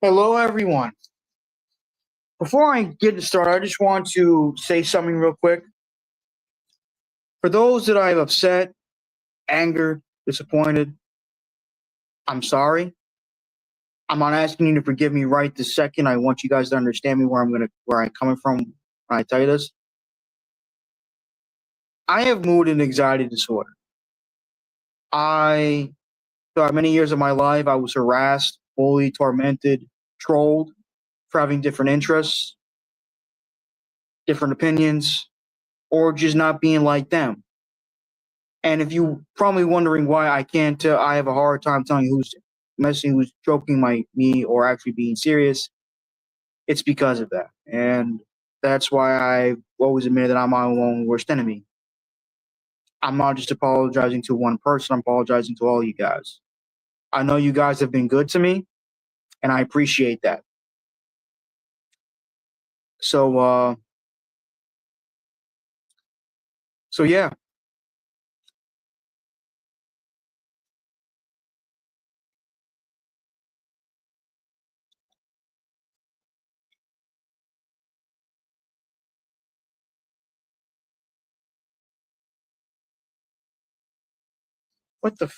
Hello, everyone. Before I get started, I just want to say something real quick. For those that I've upset, angered, disappointed, I'm sorry. I'm not asking you to forgive me right this second. I want you guys to understand me where I'm coming from when I tell you this. I have mood and anxiety disorder. Throughout many years of my life, I was harassed, bullied, tormented, trolled for having different interests, different opinions, or just not being like them. And if you probably wondering why I can't, I have a hard time telling who's messing, who's joking me, or actually being serious. It's because of that, and that's why I always admit that I'm my own worst enemy. I'm not just apologizing to one person. I'm apologizing to all you guys. I know you guys have been good to me, and I appreciate that. So, yeah. What the?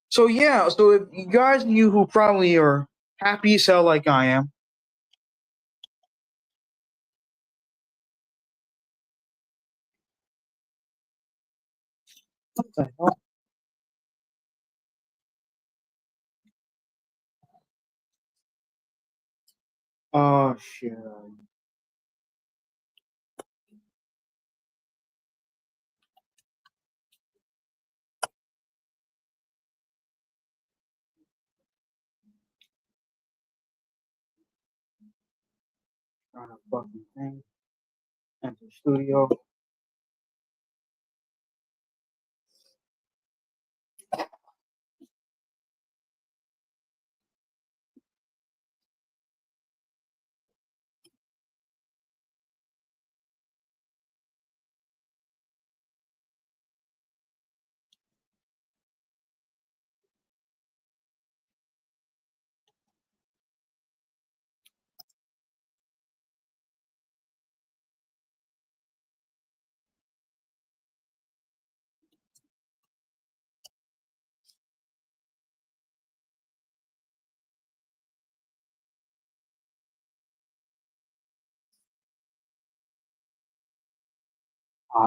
So yeah. So if you guys, you who probably are happy as hell like I am. What the hell? Oh shit. Trying to fucking thing. Enter studio.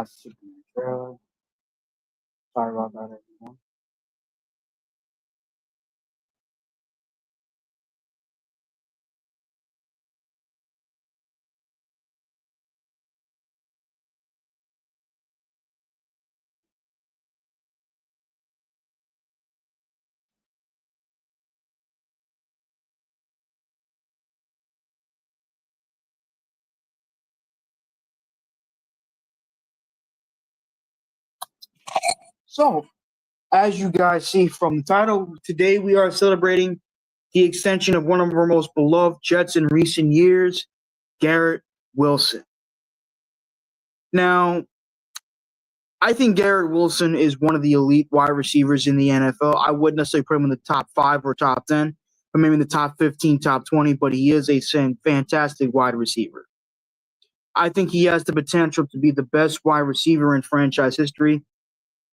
Superman trailer. Sorry about that, everyone. So, as you guys see from the title, today we are celebrating the extension of one of our most beloved Jets in recent years, Garrett Wilson. Now, I think Garrett Wilson is one of the elite wide receivers in the NFL. I wouldn't necessarily put him in the top 5 or top 10, but maybe in the top 15, top 20, but he is a fantastic wide receiver. I think he has the potential to be the best wide receiver in franchise history.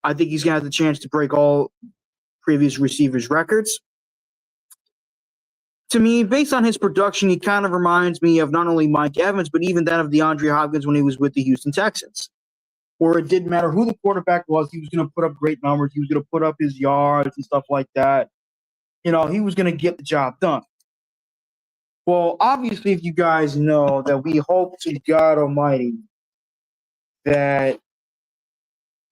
I think he's going to have the chance to break all previous receivers' records. To me, based on his production, he kind of reminds me of not only Mike Evans, but even that of DeAndre Hopkins when he was with the Houston Texans, where it didn't matter who the quarterback was, he was going to put up great numbers. He was going to put up his yards and stuff like that. You know, he was going to get the job done. Well, obviously, if you guys know that we hope to God Almighty that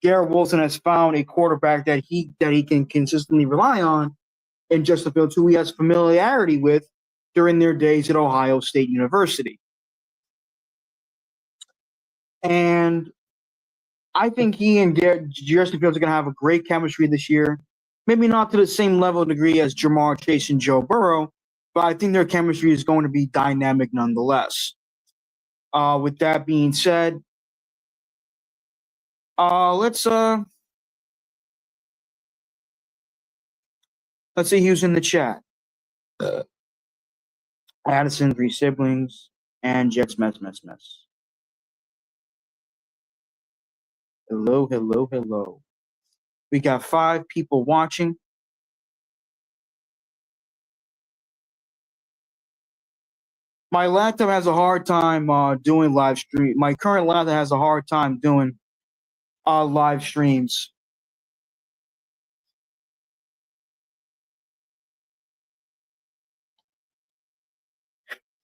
Garrett Wilson has found a quarterback that he can consistently rely on in Justin Fields, who he has familiarity with during their days at Ohio State University. And I think he and Justin Fields are going to have a great chemistry this year. Maybe not to the same level of degree as Jamar Chase and Joe Burrow, but I think their chemistry is going to be dynamic nonetheless. With that being said, Let's see who's in the chat. Addison, 3 siblings, and Jets mess. Hello. We got 5 people watching. My laptop has a hard time doing live stream. My current laptop has a hard time doing live streams.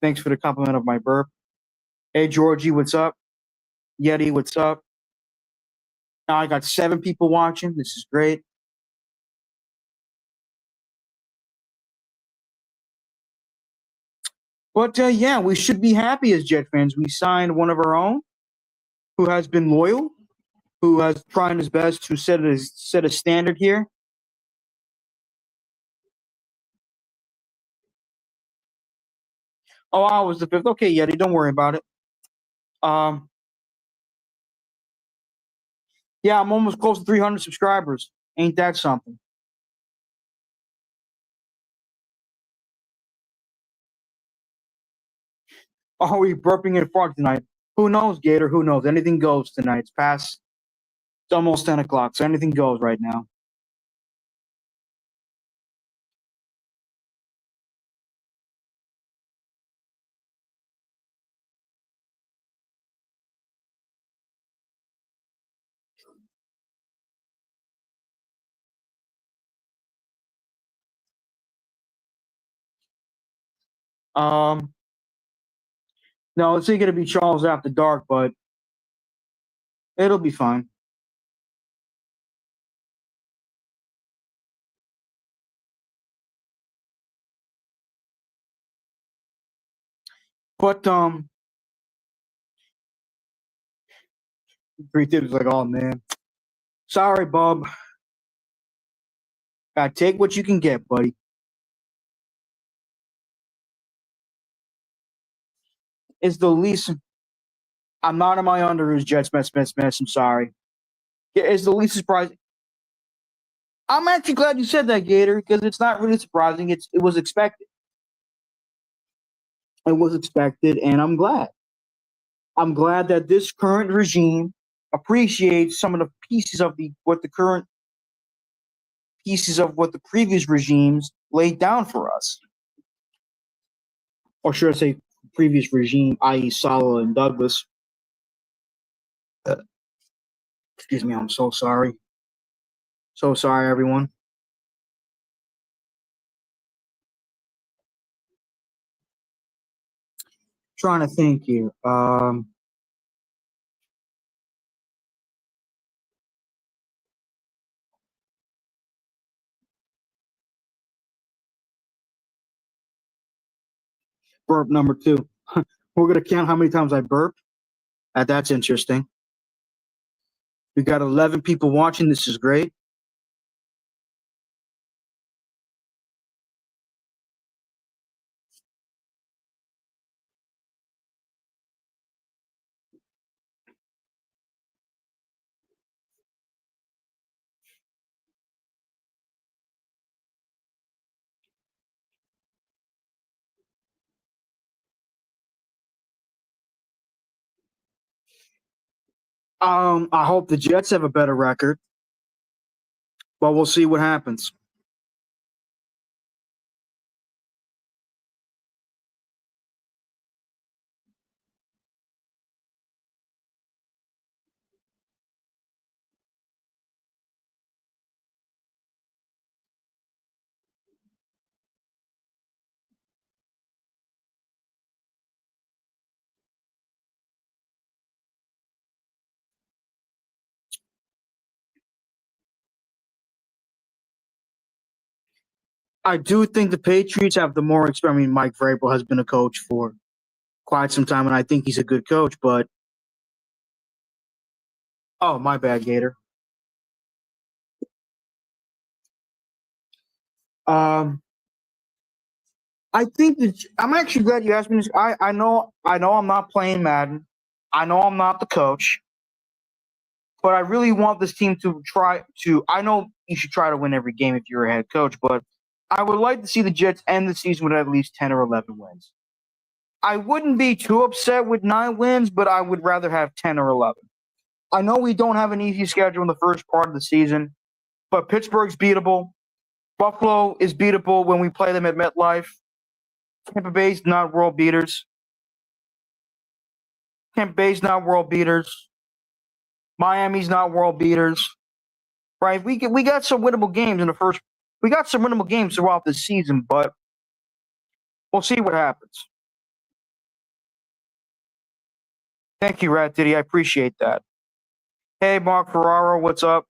Thanks for the compliment of my burp. Hey, Georgie, what's up? Yeti, what's up? Now I got 7 people watching. This is great. But yeah, we should be happy as Jet fans. We signed one of our own who has been loyal, who has tried his best to set a standard here. Oh, I was the 5th. Okay, Yeti, don't worry about it. Yeah, I'm almost close to 300 subscribers. Ain't that something? Are we burping in front tonight? Who knows, Gator? Who knows? Anything goes tonight. It's almost 10 o'clock, so anything goes right now. No, it's going to be Charles after dark, but it'll be fine. But 3 tips like, oh man, sorry, Bob. Gotta take what you can get, buddy. It's the least. I'm not in my underoos, Jets mess. I'm sorry. It's the least surprising. I'm actually glad you said that, Gator, because it's not really surprising. It was expected. It was expected, and I'm glad. I'm glad that this current regime appreciates some of the pieces of what the previous regimes laid down for us. Or should I say previous regime, i.e. Sala and Douglas. Excuse me, I'm so sorry. So sorry, everyone. Trying to think here. Burp number 2. We're gonna count how many times I burp. That's interesting. We got 11 people watching. This is great. I hope the Jets have a better record, but we'll see what happens. I do think the Patriots have the more experience. I mean, Mike Vrabel has been a coach for quite some time, and I think he's a good coach. But oh, my bad, Gator. I think that I'm actually glad you asked me this. I know I'm not playing Madden. I know I'm not the coach. But I really want this team to try to. I know you should try to win every game if you're a head coach, but I would like to see the Jets end the season with at least 10 or 11 wins. I wouldn't be too upset with 9 wins, but I would rather have 10 or 11. I know we don't have an easy schedule in the first part of the season, but Pittsburgh's beatable. Buffalo is beatable when we play them at MetLife. Tampa Bay's not world beaters. Tampa Bay's not world beaters. Miami's not world beaters. Right? We got some winnable games in the first. We got some winnable games throughout the season, but we'll see what happens. Thank you, Rat Diddy. I appreciate that. Hey, Mark Ferraro, what's up?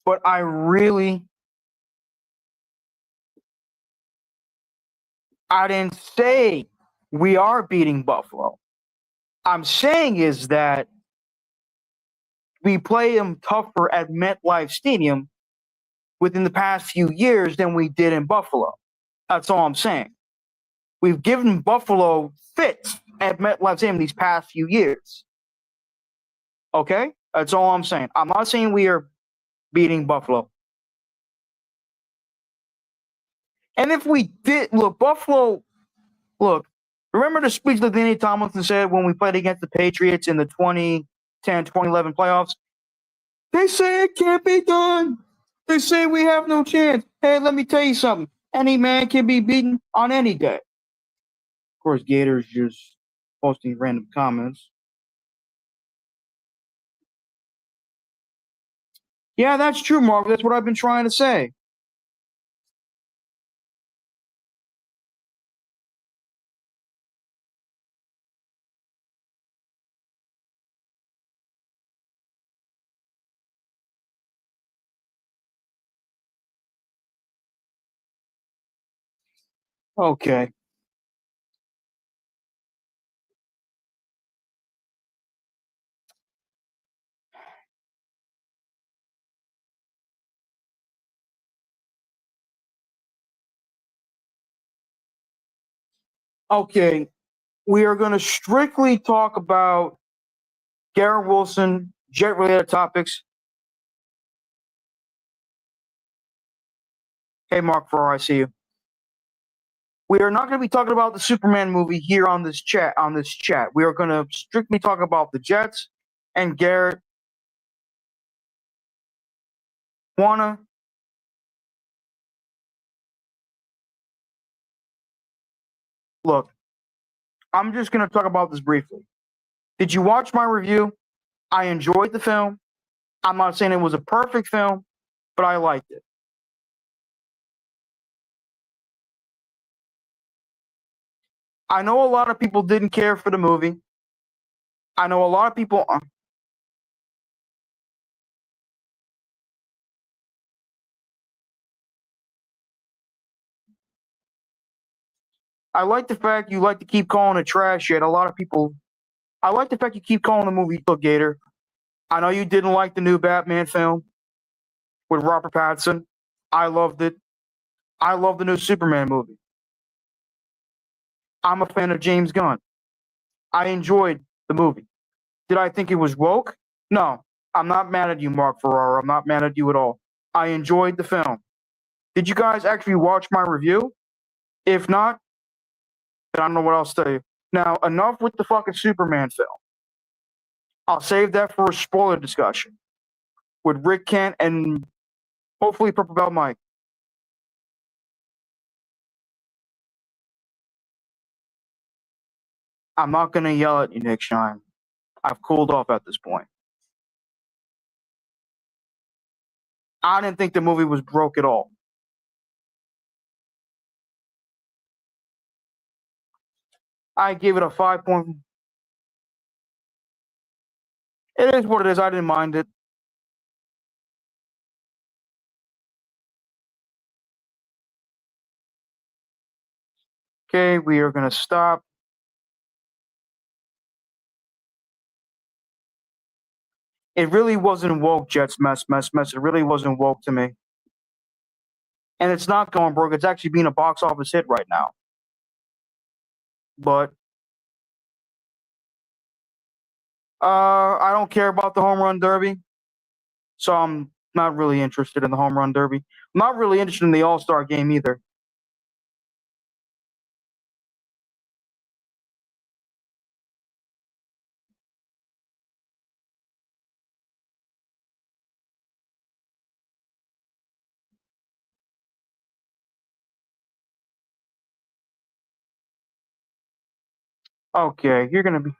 But I didn't say we are beating Buffalo. I'm saying is that we play them tougher at MetLife Stadium within the past few years than we did in Buffalo. That's all I'm saying. We've given Buffalo fits at MetLife Stadium these past few years. Okay? That's all I'm saying. I'm not saying we are beating Buffalo. And if we did, look, Buffalo, look, remember the speech that Danny Tomlinson said when we played against the Patriots in the 2010-2011 playoffs? They say it can't be done. They say we have no chance. Hey, let me tell you something. Any man can be beaten on any day. Of course, Gator's just posting random comments. Yeah, that's true, Mark. That's what I've been trying to say. Okay. Okay. We are going to strictly talk about Garrett Wilson, jet related topics. Hey, Mark Farrar, I see you. We are not going to be talking about the Superman movie here on this chat. We are going to strictly talk about the Jets and Garrett. Wanna look? I'm just going to talk about this briefly. Did you watch my review? I enjoyed the film. I'm not saying it was a perfect film, but I liked it. I know a lot of people didn't care for the movie. I know a lot of people. I like the fact you like to keep calling it trash, yet a lot of people. I like the fact you keep calling the movie Look Gator. I know you didn't like the new Batman film with Robert Pattinson. I loved it. I love the new Superman movie. I'm a fan of James Gunn. I enjoyed the movie. Did I think it was woke? No. I'm not mad at you, Mark Ferrara. I'm not mad at you at all. I enjoyed the film. Did you guys actually watch my review? If not, then I don't know what else to tell you. Now, enough with the fucking Superman film. I'll save that for a spoiler discussion with Rick Kent and hopefully Purple Belt Mike. I'm not going to yell at you, Nick Shine. I've cooled off at this point. I didn't think the movie was broke at all. I gave it a 5 point. It is what it is. I didn't mind it. Okay, we are going to stop. It really wasn't woke, Jets mess. It really wasn't woke to me. and it's not going broke. It's actually being a box office hit right now. But I don't care about the home run derby, so I'm not really interested in the home run derby. I'm not really interested in the All-Star game either. Okay, you're gonna be.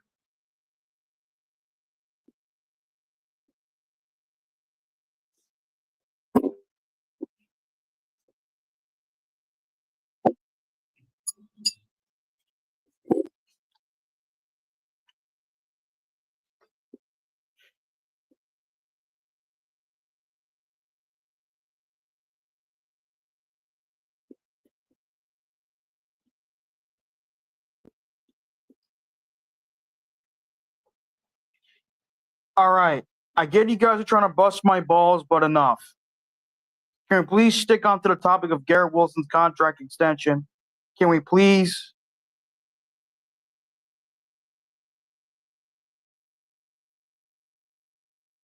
All right, I get you guys are trying to bust my balls, but enough. Can we please stick onto the topic of Garrett Wilson's contract extension? Can we please?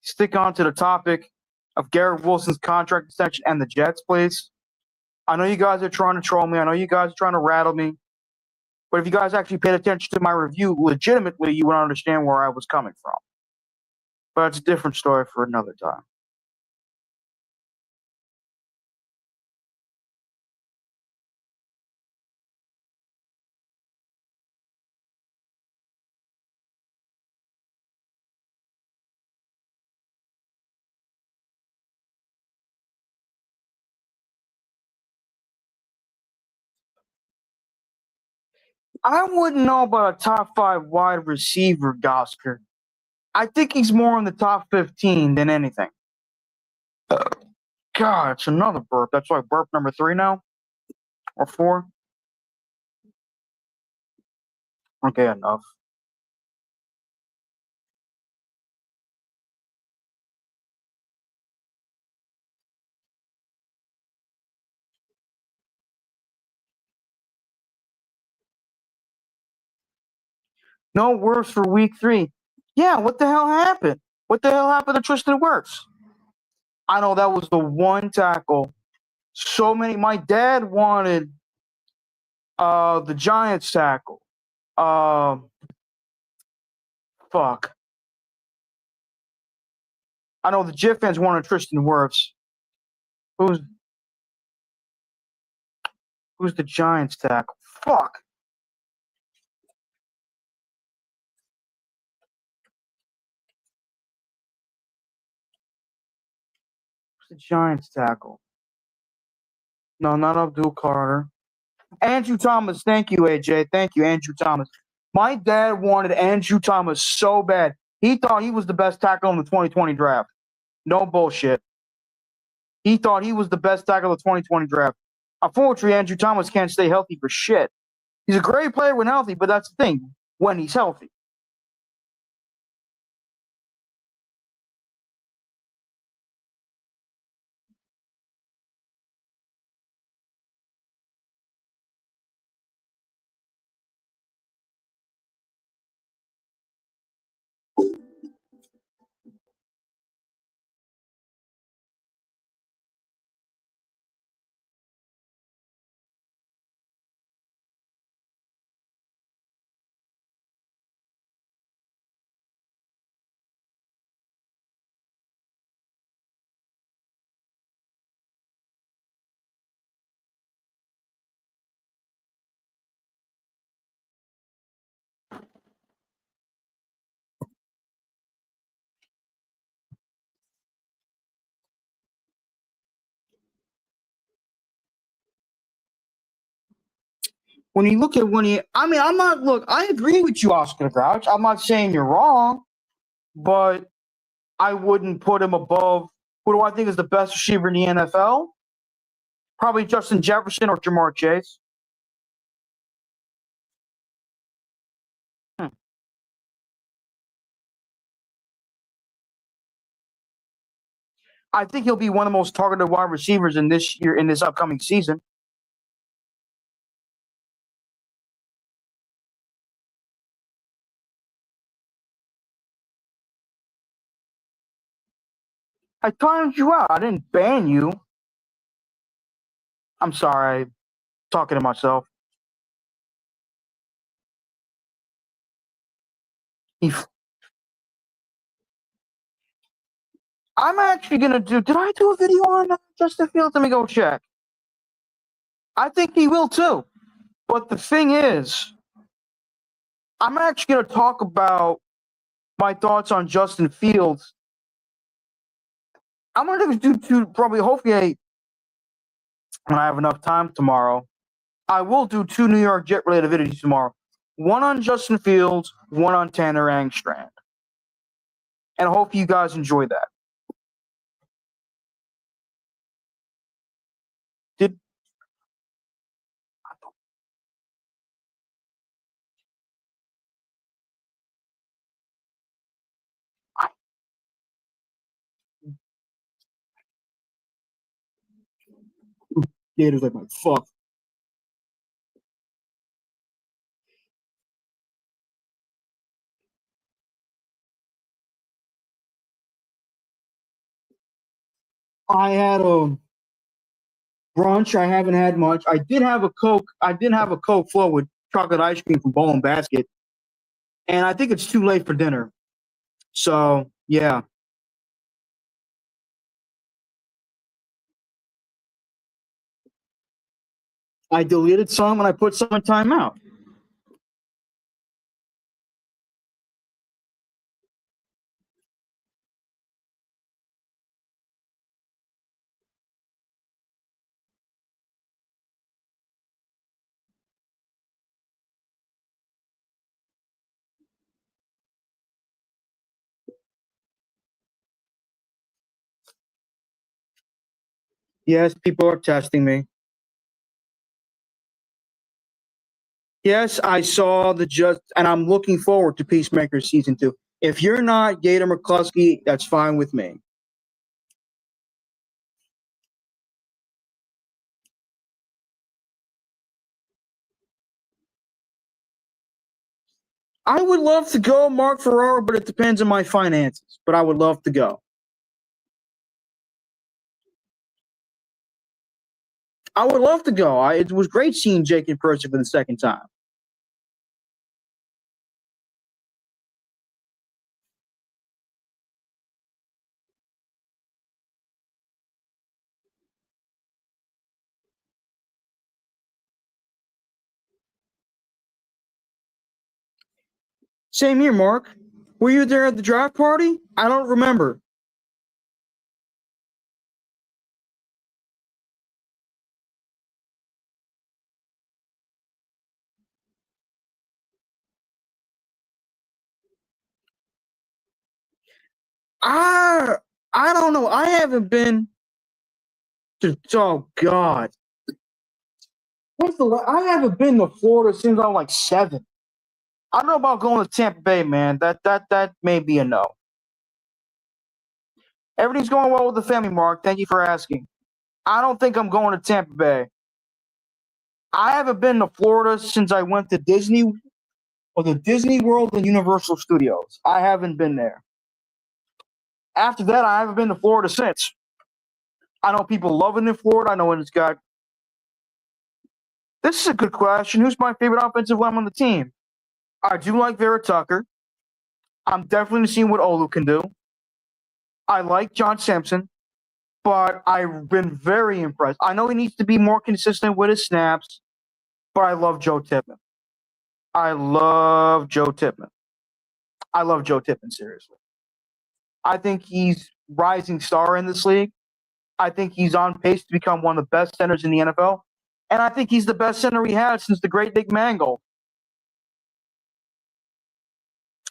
Stick on to the topic of Garrett Wilson's contract extension and the Jets, please. I know you guys are trying to troll me. I know you guys are trying to rattle me. But if you guys actually paid attention to my review legitimately, you would understand where I was coming from. But it's a different story for another time. I wouldn't know about a top 5 wide receiver, Gosker. I think he's more in the top 15 than anything. God, it's another burp. That's why burp number 3 now? Or 4? Okay, enough. No worse for week 3. Yeah, what the hell happened? What the hell happened to Tristan Wirfs? I know that was the one tackle. So many. My dad wanted the Giants tackle. Fuck. I know the Jet fans wanted Tristan Wirfs. Who's the Giants tackle? Fuck. Who's the Giants tackle? No, not Abdul Carter. Andrew Thomas. Thank you, AJ. Thank you, Andrew Thomas. My dad wanted Andrew Thomas so bad. He thought he was the best tackle in the 2020 draft. No bullshit. He thought he was the best tackle of the 2020 draft. Unfortunately, Andrew Thomas can't stay healthy for shit. He's a great player when healthy, but that's the thing. When he's healthy. When you look at I mean, I'm not, look, I agree with you, Oscar Grouch. I'm not saying you're wrong, but I wouldn't put him above, who do I think is the best receiver in the NFL? Probably Justin Jefferson or Jamar Chase. Hmm. I think he'll be one of the most targeted wide receivers in this upcoming season. I timed you out. I didn't ban you. I'm sorry. I'm talking to myself. I'm actually gonna do. Did I do a video on Justin Fields? Let me go check. I think he will too. But the thing is, I'm actually gonna talk about my thoughts on Justin Fields. I'm gonna do probably hopefully when I have enough time tomorrow. I will do 2 New York Jet related videos tomorrow. One on Justin Fields, one on Tanner Angstrand. And I hope you guys enjoy that. Did Gators like my fuck. I had a brunch. I haven't had much. I did have a Coke. I did have a Coke flow with chocolate ice cream from Bowl and Basket. And I think it's too late for dinner. So, yeah. I deleted some and I put some in timeout. Yes, people are testing me. Yes, I saw and I'm looking forward to Peacemaker season 2. If you're not Gator McCluskey, that's fine with me. I would love to go, Mark Ferraro, but it depends on my finances. But I would love to go. I would love to go. It was great seeing Jake in person for the second time. Same here, Mark. Were you there at the draft party? I don't remember. I I don't know. I haven't been to. Oh God, I haven't been to Florida since I was like 7. I don't know about going to Tampa Bay, man. That may be a no. Everything's going well with the family, Mark. Thank you for asking. I don't think I'm going to Tampa Bay. I haven't been to Florida since I went to Disney or the Disney World and Universal Studios. I haven't been there. After that, I haven't been to Florida since. I know people loving in Florida. I know when it's got. This is a good question. Who's my favorite offensive lineman on the team? I do like Vera Tucker. I'm definitely seeing what Olu can do. I like John Simpson, but I've been very impressed. I know he needs to be more consistent with his snaps, but I love Joe Tippmann. I love Joe Tippmann. I love Joe Tippmann, seriously. I think he's rising star in this league. I think he's on pace to become one of the best centers in the NFL. And I think he's the best center we had since the great Dick Mangold.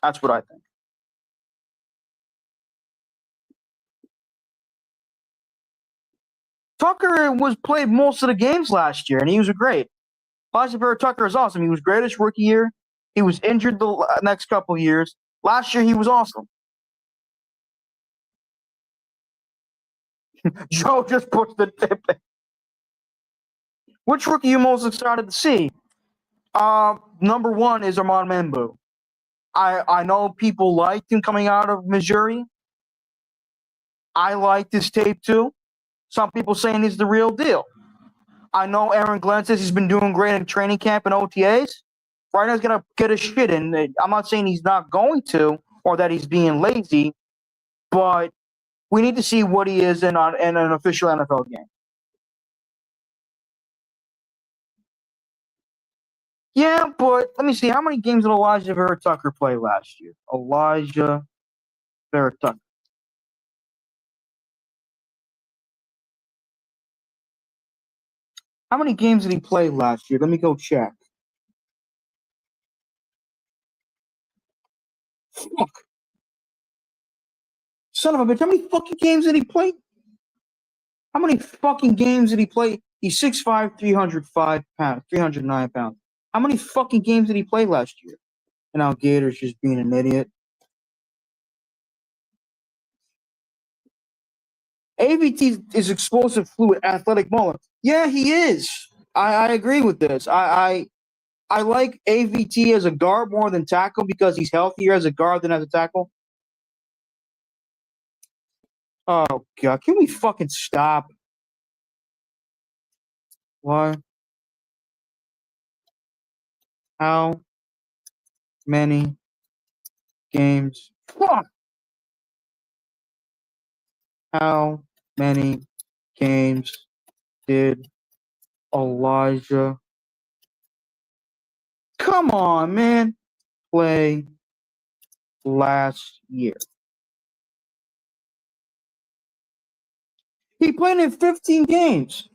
That's what I think. Tucker was played most of the games last year, and he was great. Elijah Tucker is awesome. He was great his rookie year. He was injured the next couple years. Last year, he was awesome. Joe just puts the tip in. Which rookie are you most excited to see? Number one is Armand Mambu. I know people liked him coming out of Missouri. I liked his tape too. Some people saying he's the real deal. I know Aaron Glenn says he's been doing great in training camp and OTAs. Right now he's gonna get his shit in. I'm not saying he's not going to or that he's being lazy, but we need to see what he is in an official NFL game. Yeah, but let me see. How many games did Elijah Vera Tucker play last year? Elijah Vera Tucker. How many games did he play last year? Let me go check. Fuck. Son of a bitch. How many fucking games did he play? How many fucking games did he play? He's 6'5", 305 pounds, 309 pounds. How many fucking games did he play last year? And now Gator's just being an idiot. AVT is explosive, fluid, athletic bowler. Yeah, he is. I agree with this. I like AVT as a guard more than tackle because he's healthier as a guard than as a tackle. Oh god, can we fucking stop? Why? How many games? Fuck. How many games did Elijah? Come on, man. Play last year. He played in 15 games.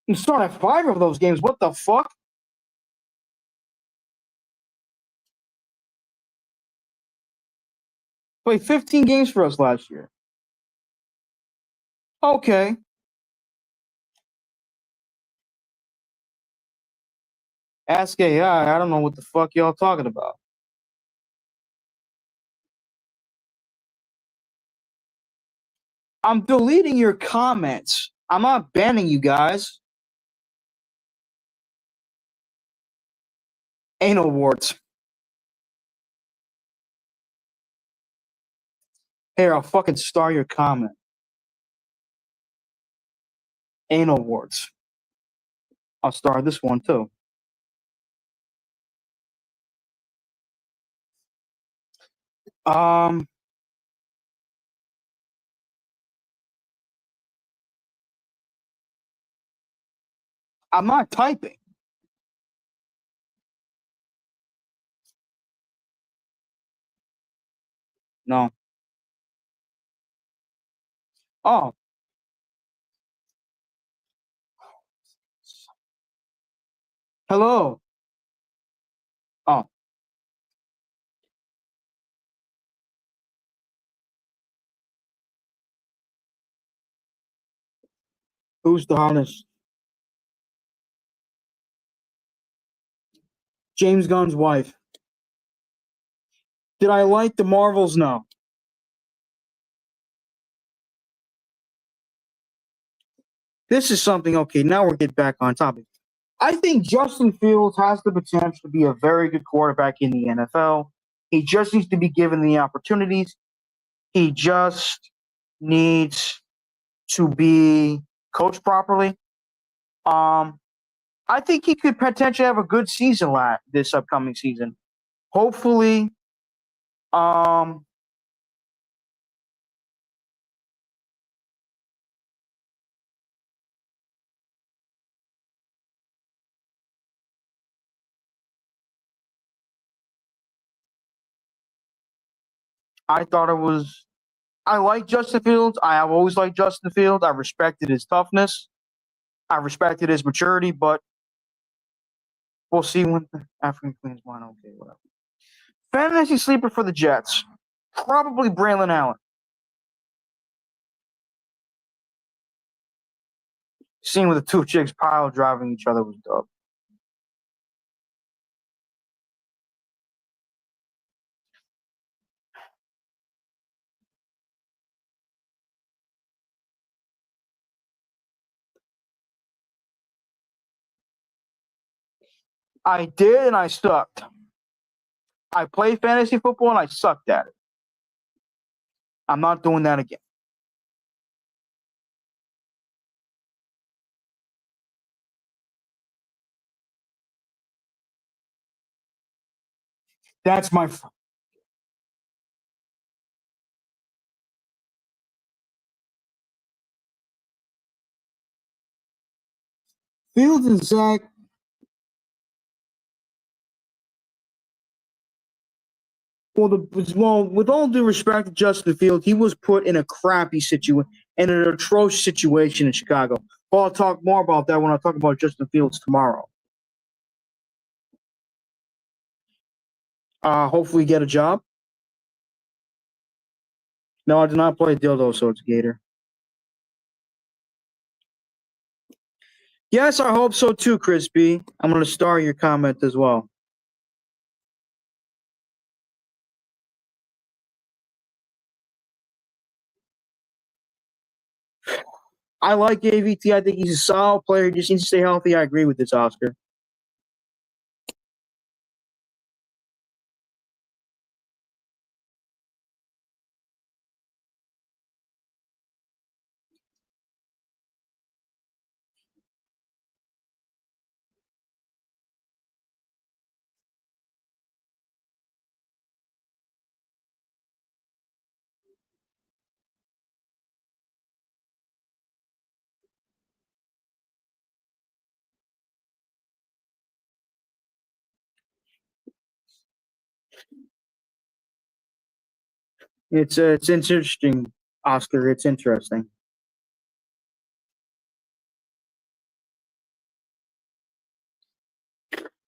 He started 5 of those games. What the fuck? Played 15 games for us last year. Okay. Ask AI. I don't know what the fuck y'all talking about. I'm deleting your comments. I'm not banning you guys. Anal warts. Here, I'll fucking star your comment. Anal warts. I'll star this one too. I'm not typing. No. Oh. Hello. Oh. Who's the hottest? James Gunn's wife. Did I like the Marvels? No. This is something, okay, now we'll get back on topic. I think Justin Fields has the potential to be a very good quarterback in the NFL. He just needs to be given the opportunities. He just needs to be coached properly. I think he could potentially have a good season this upcoming season. Hopefully, I thought it was. I like Justin Fields. I have always liked Justin Fields. I respected his toughness. I respected his maturity, but we'll see when the African Queen's won. Okay, whatever. Fantasy sleeper for the Jets. Probably Braylon Allen. Scene with the two chicks pile driving each other was dope. I did, and I sucked. I played fantasy football, and I sucked at it. I'm not doing that again. That's my. Fields and Zach. Well, with all due respect to Justin Fields, he was put in a crappy situation, in an atrocious situation in Chicago. But I'll talk more about that when I talk about Justin Fields tomorrow. Hopefully get a job. No, I did not play dildo, so it's Gator. Yes, I hope so too, Crispy. I'm going to star your comment as well. I like AVT. I think he's a solid player. He just needs to stay healthy. I agree with this, Oscar. It's interesting, Oscar. It's interesting.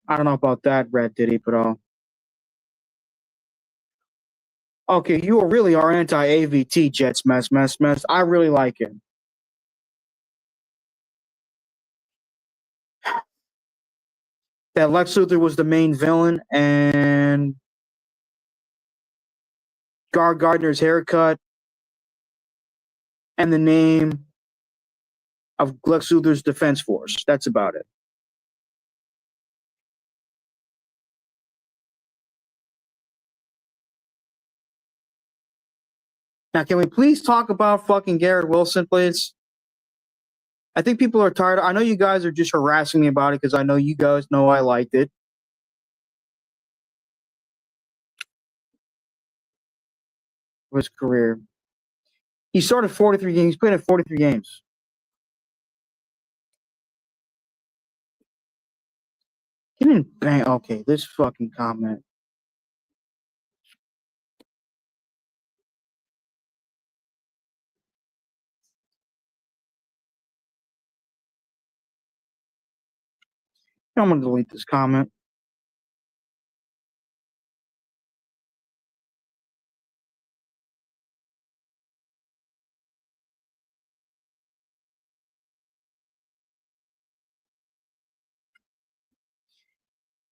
I don't know about that, Red Diddy, but okay, you really are anti-AVT, Jets mess. I really like it. That Lex Luthor was the main villain, and Gardner's haircut, and the name of Lex Luthor's Defense Force. That's about it. Now, can we please talk about fucking Garrett Wilson, please? I think people are tired. I know you guys are just harassing me about it because I know you guys know I liked it. His career. He started 43 games. He's played in 43 games. He didn't bang. Okay, this fucking comment. I'm gonna delete this comment.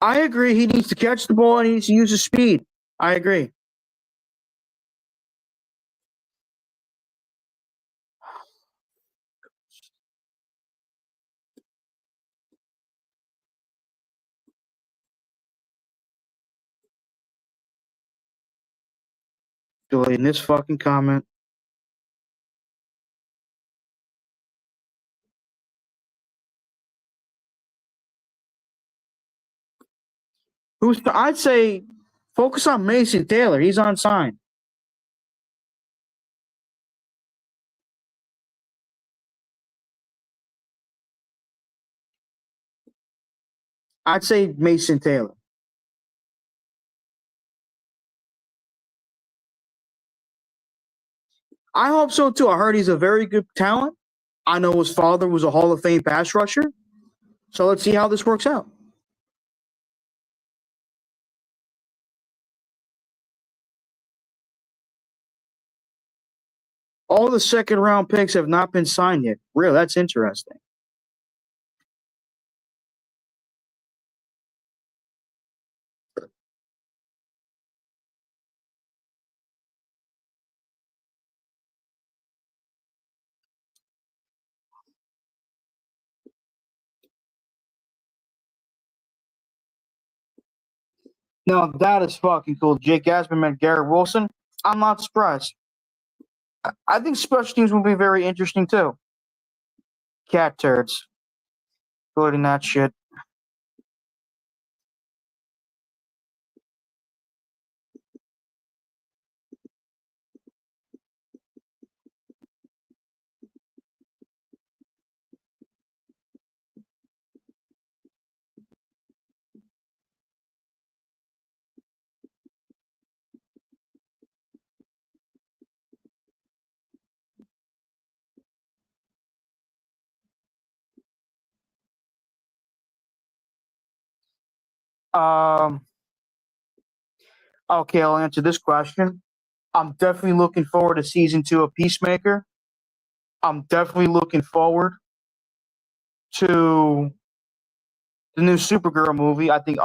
I agree. He needs to catch the ball and he needs to use his speed. I agree. Deleting this fucking comment. I'd say focus on Mason Taylor. He's on sign. I'd say Mason Taylor. I hope so too. I heard he's a very good talent. I know his father was a Hall of Fame pass rusher. So let's see how this works out. All the second round picks have not been signed yet. Really, that's interesting. Now that is fucking cool. Jake Asman met Garrett Wilson. I'm not surprised. I think special teams will be very interesting too. Cat turds. Including that shit. Um, okay, I'll answer this question. I'm definitely looking forward to season 2 of Peacemaker. I'm definitely looking forward to the new Supergirl movie. I think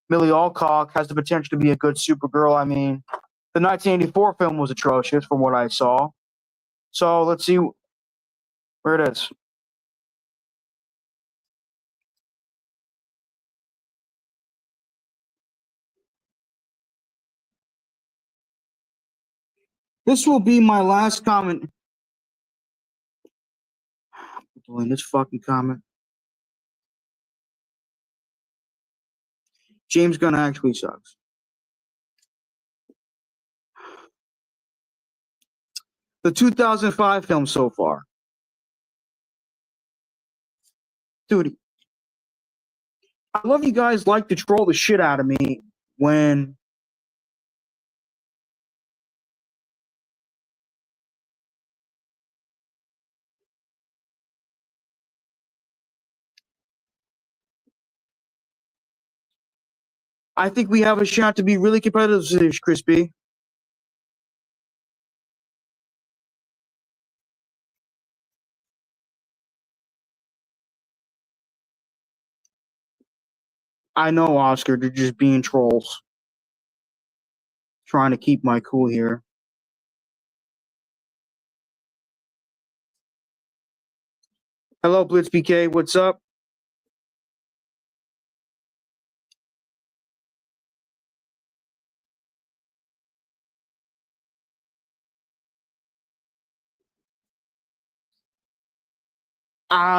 Millie Alcock has the potential to be a good Supergirl. I mean, the 1984 film was atrocious from what I saw. So let's see where it is. This will be my last comment. Doing this fucking comment. James Gunn actually sucks. The 2005 film so far. Dude, I love you guys like to troll the shit out of me when I think we have a shot to be really competitive this Crispy. I know, Oscar, they're just being trolls. Trying to keep my cool here. Hello, Blitz BK. What's up?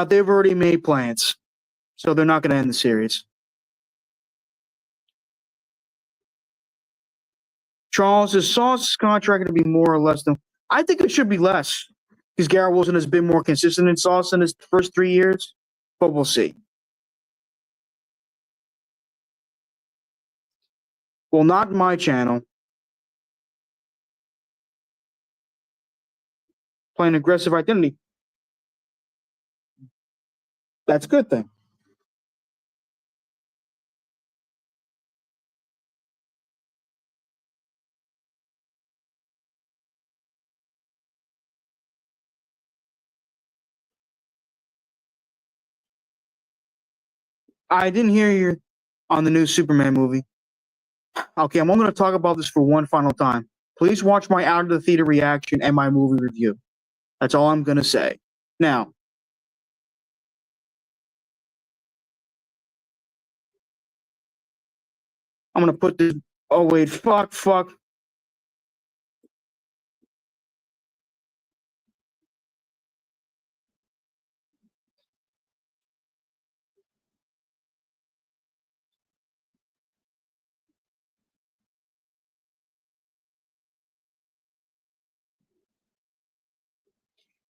They've already made plans, so they're not going to end the series. Charles, is Sauce's contract going to be more or less than? I think it should be less because Garrett Wilson has been more consistent in Sauce in his first 3 years, but we'll see. Well, not my channel. Playing aggressive identity. That's a good thing. I didn't hear you on the new Superman movie. Okay, I'm only going to talk about this for one final time. Please watch my out of the theater reaction and my movie review. That's all I'm going to say. Now, I'm going to put this. Oh, wait. Fuck.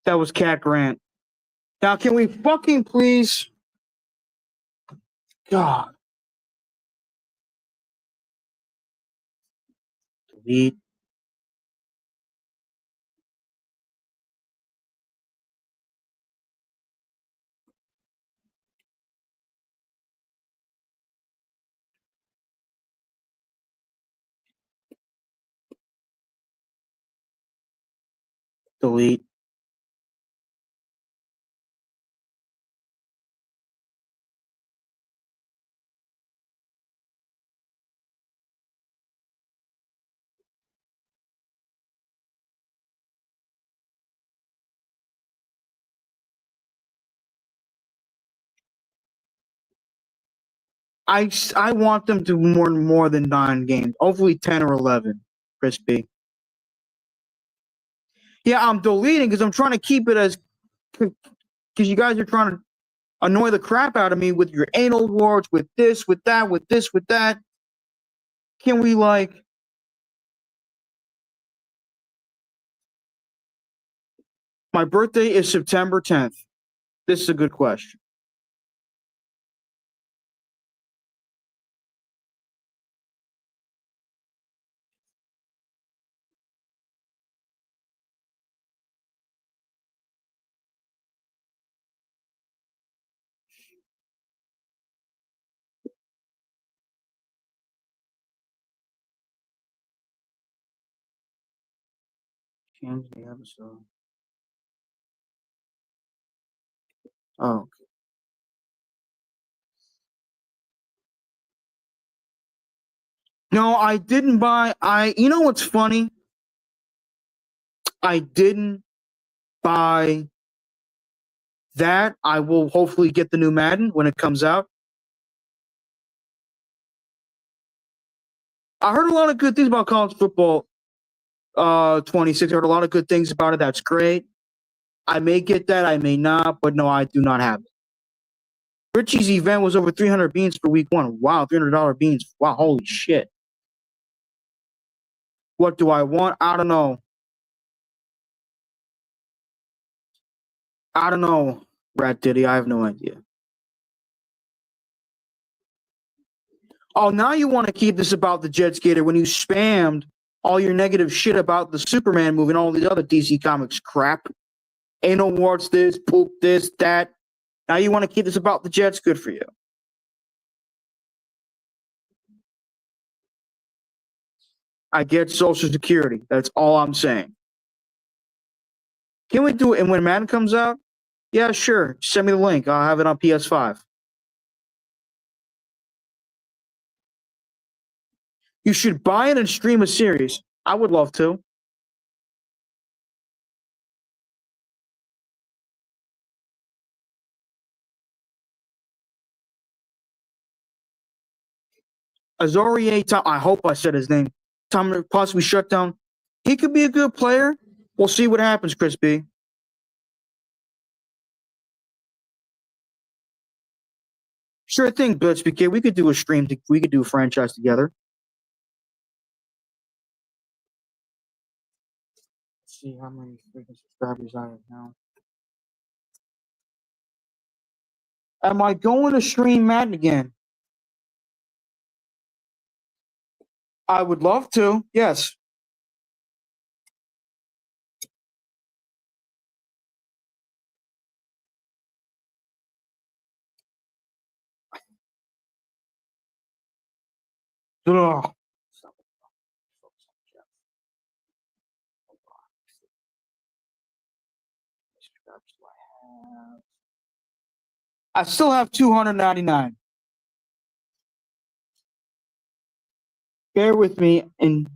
That was Cat Grant. Now, can we fucking please? God. Delete. Delete. I want them to more than 9 games. Hopefully 10 or 11. Crispy. Yeah, I'm deleting because I'm trying to keep it as because you guys are trying to annoy the crap out of me with your anal awards, with this, with that, with this, with that. Can we like? My birthday is September 10th. This is a good question. Change the episode. Oh. No, I didn't buy. You know what's funny? I didn't buy that. I will hopefully get the new Madden when it comes out. I heard a lot of good things about college football 26. I heard a lot of good things about it. That's great. I may get that, I may not, but no, I do not have it. Richie's event was over 300 beans for week 1. Wow, $300 beans. Wow, holy shit. What do I want? I don't know. I don't know, Rat Diddy. I have no idea. Oh, now you want to keep this about the Jet Skater when you spammed all your negative shit about the Superman movie and all these other DC Comics crap. Anal warts this, poop this, that. Now you want to keep this about the Jets. Good for you. I get Social Security. That's all I'm saying. Can we do it? And when Madden comes out, yeah, sure. Send me the link. I'll have it on PS5. You should buy it and stream a series. I would love to. Azorie, I hope I said his name. Tom possibly shut down. He could be a good player. We'll see what happens, Chris B. Sure thing, Blitzbk. We could do a stream. We could do a franchise together. Let's see how many freaking subscribers I have now. Am I going to stream Madden again? I would love to. Yes. Ugh. I still have 299. Bear with me and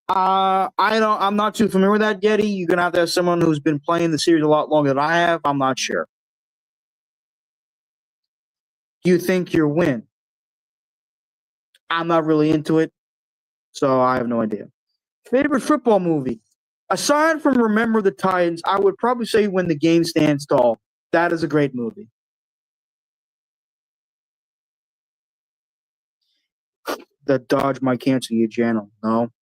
I'm not too familiar with that, Getty. You're gonna have to have someone who's been playing the series a lot longer than I have. I'm not sure. Do you think you'll win? I'm not really into it, so I have no idea. Favorite football movie? Aside from Remember the Titans, I would probably say When the Game Stands Tall. That is a great movie. That Dodge might cancel your channel. No.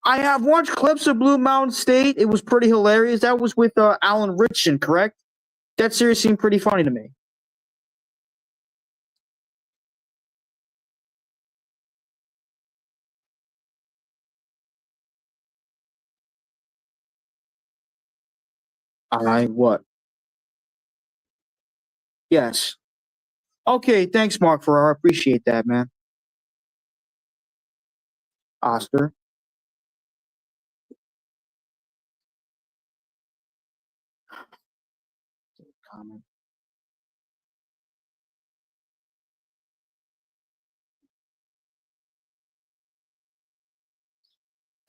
I have watched clips of Blue Mountain State. It was pretty hilarious. That was with Alan Ritchson, correct? That series seemed pretty funny to me. I what? Yes. Okay, thanks, Mark Ferrara. Appreciate that, man. Oscar. Comment.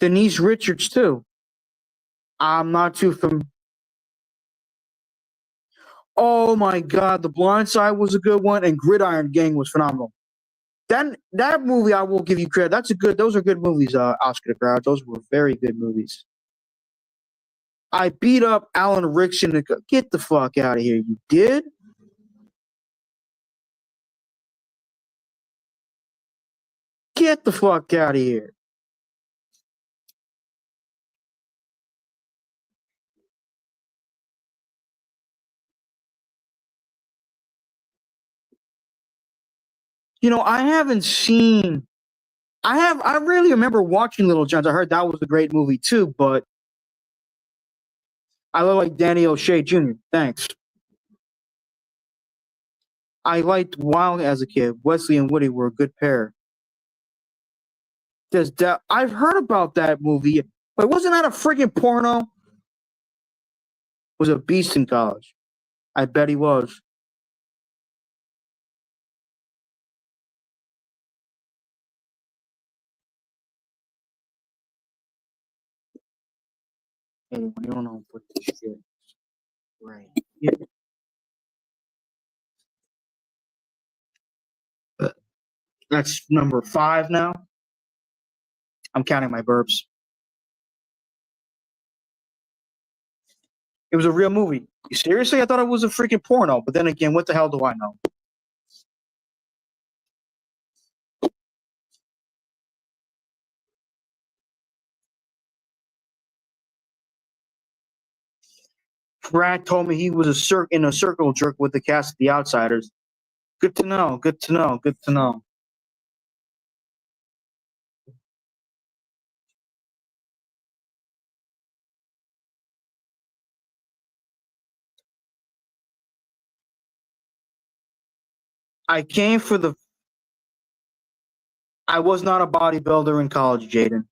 Denise Richards, too. I'm not too familiar. Oh my God, The Blind Side was a good one, and Gridiron Gang was phenomenal. That movie, I will give you credit. Those are good movies, Oscar the Grouch. Those were very good movies. I beat up Alan Rickson. Get the fuck out of here. You did? Get the fuck out of here. I haven't seen. I really remember watching Little Giants. I heard that was a great movie too, but I look like Danny O'Shea Jr. Thanks. I liked Wild as a kid. Wesley and Woody were a good pair. I've heard about that movie. But wasn't that a freaking porno? Was a beast in college. I bet he was. Anyway, you don't know what this shit right. Yeah. That's number 5 now. I'm counting my burps. It was a real movie. Seriously? I thought it was a freaking porno. But then again, what the hell do I know? Brad told me he was in a circle jerk with the cast of The Outsiders. Good to know. Good to know. Good to know. I came for the. I was not a bodybuilder in college, Jaden.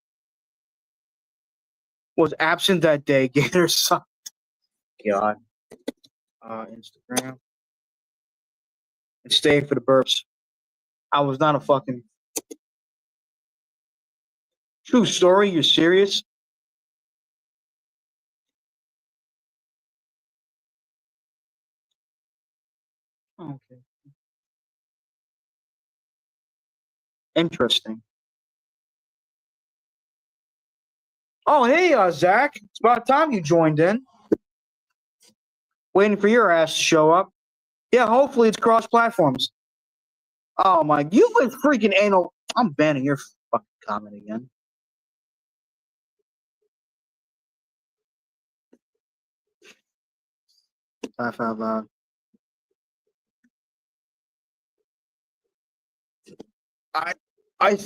Was absent that day. Gator sucked. God. Instagram. And stay for the burps. I was not a fucking. True story? You're serious? Okay. Interesting. Oh, hey, Zach. It's about time you joined in. Waiting for your ass to show up. Yeah, hopefully it's cross platforms. Oh my, you went freaking anal. I'm banning your fucking comment again. Laugh out loud. I, I,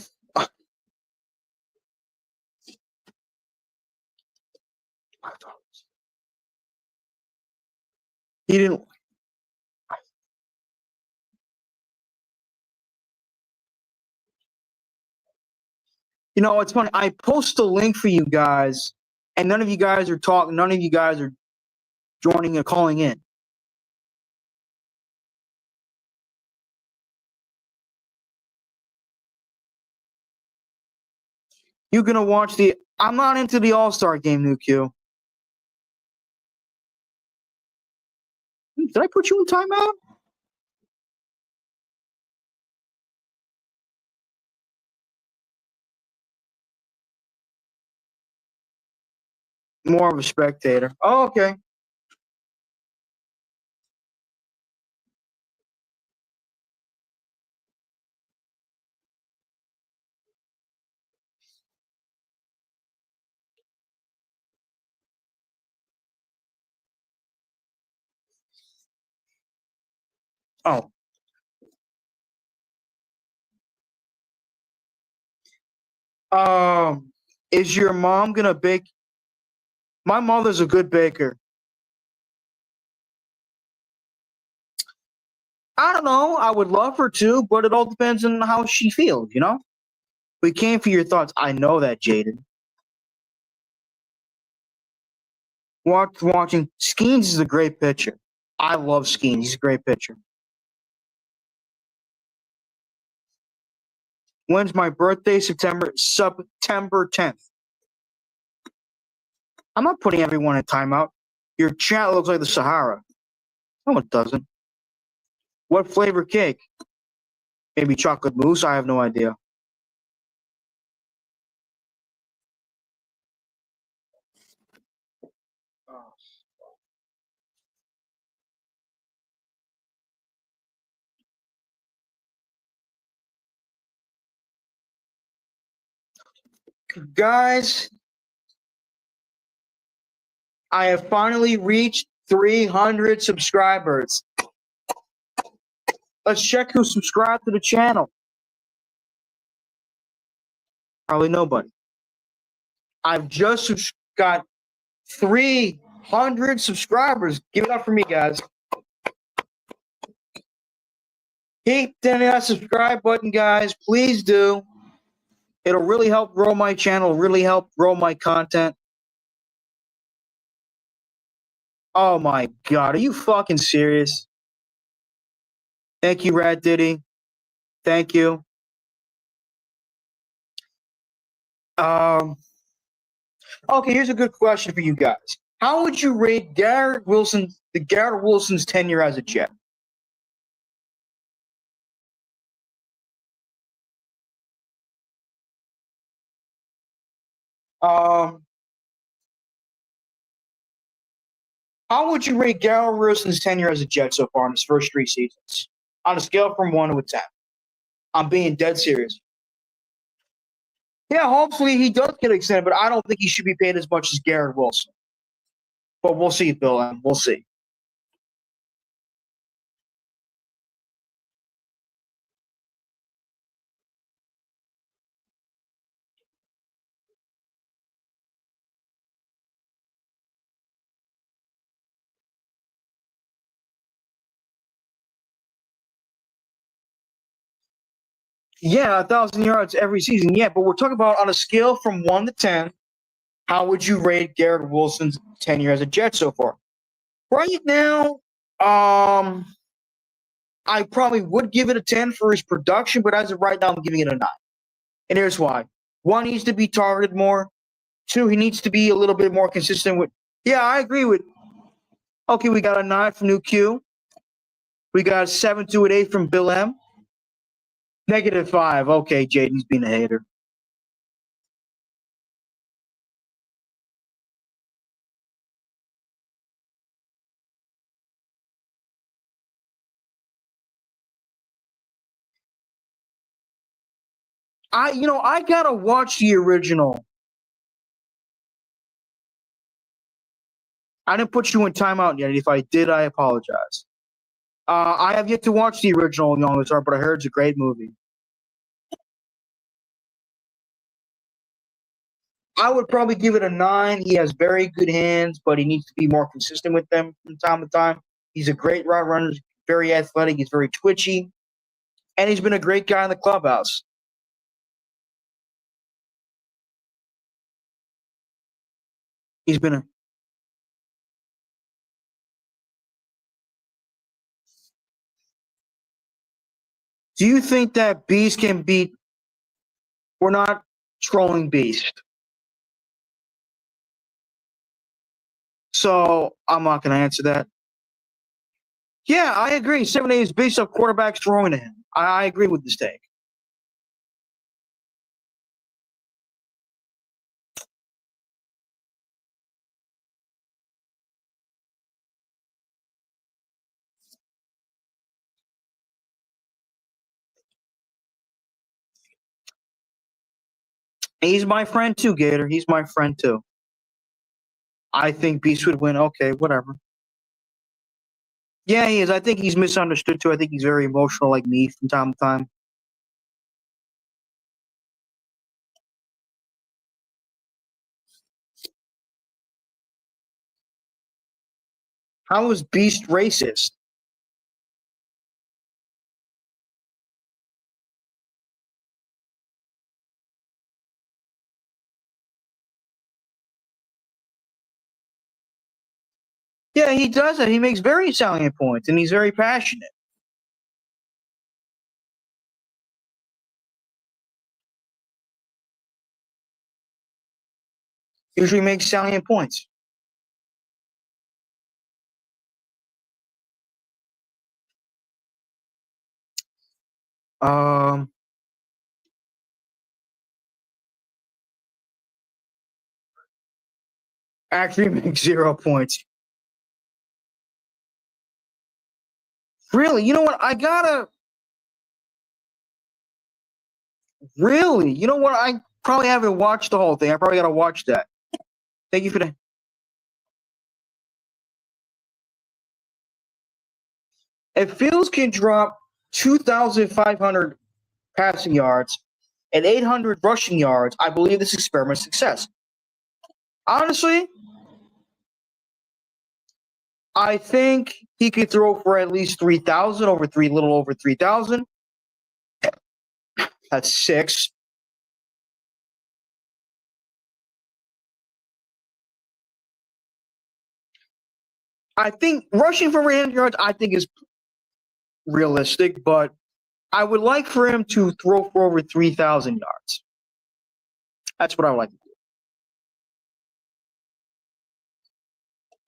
he didn't. It's funny. I post a link for you guys, and none of you guys are talking. None of you guys are joining or calling in. You're gonna watch the. I'm not into the All-Star game, New Q. Did I put you in timeout? More of a spectator. Oh, okay. Oh. Is your mom gonna bake? My mother's a good baker. I don't know. I would love her to, but it all depends on how she feels. We came for your thoughts. I know that, Jaden. Watching Skeens is a great pitcher. I love Skeens. He's a great pitcher. When's my birthday? September 10th. I'm not putting everyone in timeout. Your chat looks like the Sahara. No, it doesn't. What flavor cake? Maybe chocolate mousse? I have no idea. Guys, I have finally reached 300 subscribers. Let's check who subscribed to the channel. Probably nobody. I've just got 300 subscribers. Give it up for me, guys. Hit that subscribe button, guys. Please do. It'll really help grow my channel, really help grow my content. Oh my God, are you fucking serious? Thank you, Rad Diddy. Thank you. Okay, here's a good question for you guys. How would you rate Garrett Wilson's tenure as a Jet? How would you rate Garrett Wilson's tenure as a Jet so far in his first 3 seasons? On a scale from 1 to 10. I'm being dead serious. Yeah, hopefully he does get extended, but I don't think he should be paid as much as Garrett Wilson. But we'll see, Bill. We'll see. Yeah, 1,000 yards every season. Yeah, but we're talking about on a scale from 1 to 10. How would you rate Garrett Wilson's tenure as a Jet so far? Right now, I probably would give it a 10 for his production, but as of right now, I'm giving it a 9. And here's why. One, he needs to be targeted more. Two, he needs to be a little bit more consistent with. Yeah, I agree with. Okay, we got a 9 from New Q. We got a 7 to an 8 from Bill M. -5. Okay, Jaden's being a hater. I gotta watch the original. I didn't put you in timeout yet. If I did, I apologize. I have yet to watch the original Young Guitar, but I heard it's a great movie. I would probably give it a 9. He has very good hands, but he needs to be more consistent with them from time to time. He's a great route runner, very athletic, he's very twitchy, and he's been a great guy in the clubhouse. He's been a. Do you think that Beast can beat? We're not trolling Beast, so I'm not going to answer that. Yeah, I agree. 7-8 is based off quarterbacks throwing to him. I agree with this take. He's my friend too, Gator. He's my friend too. I think Beast would win. Okay, whatever. Yeah, he is. I think he's misunderstood too. I think he's very emotional, like me, from time to time. How is Beast racist? Yeah, he does it. He makes very salient points, and he's very passionate. Usually makes salient points. Um, actually makes 0 points. Really? You know what? I gotta. Really? You know what? I probably haven't watched the whole thing. I probably gotta watch that. Thank you for that. If Fields can drop 2,500 passing yards and 800 rushing yards, I believe this experiment is a success. Honestly, I think he could throw for at least 3,000, little over 3,000. That's 6. I think rushing for 800 yards, I think is realistic, but I would like for him to throw for over 3,000 yards. That's what I would like to do.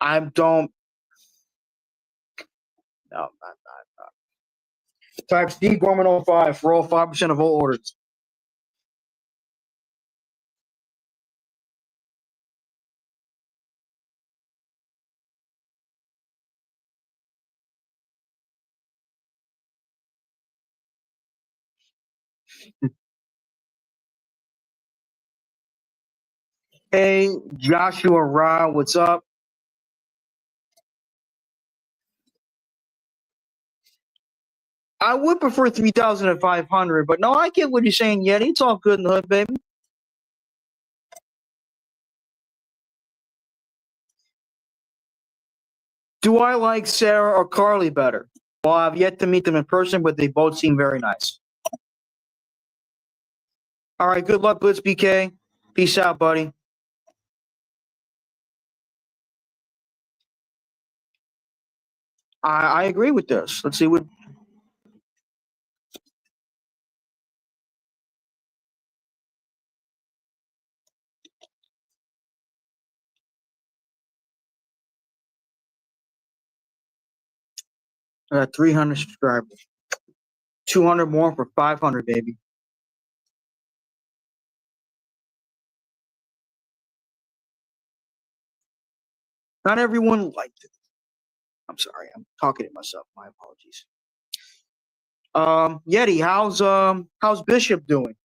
I don't. No, not. Type Steve Gorman 05 for all 5% of all orders. Hey, Joshua Ra, what's up? I would prefer 3,500, but no, I get what you're saying, Yeti. It's all good in the hood, baby. Do I like Sarah or Carly better? Well, I've yet to meet them in person, but they both seem very nice. All right, good luck, Blitz BK. Peace out, buddy. I agree with this. Let's see what. I got 300 subscribers. 200 more for 500, baby. Not everyone liked it. I'm sorry. I'm talking to myself. My apologies. Yeti, how's Bishop doing?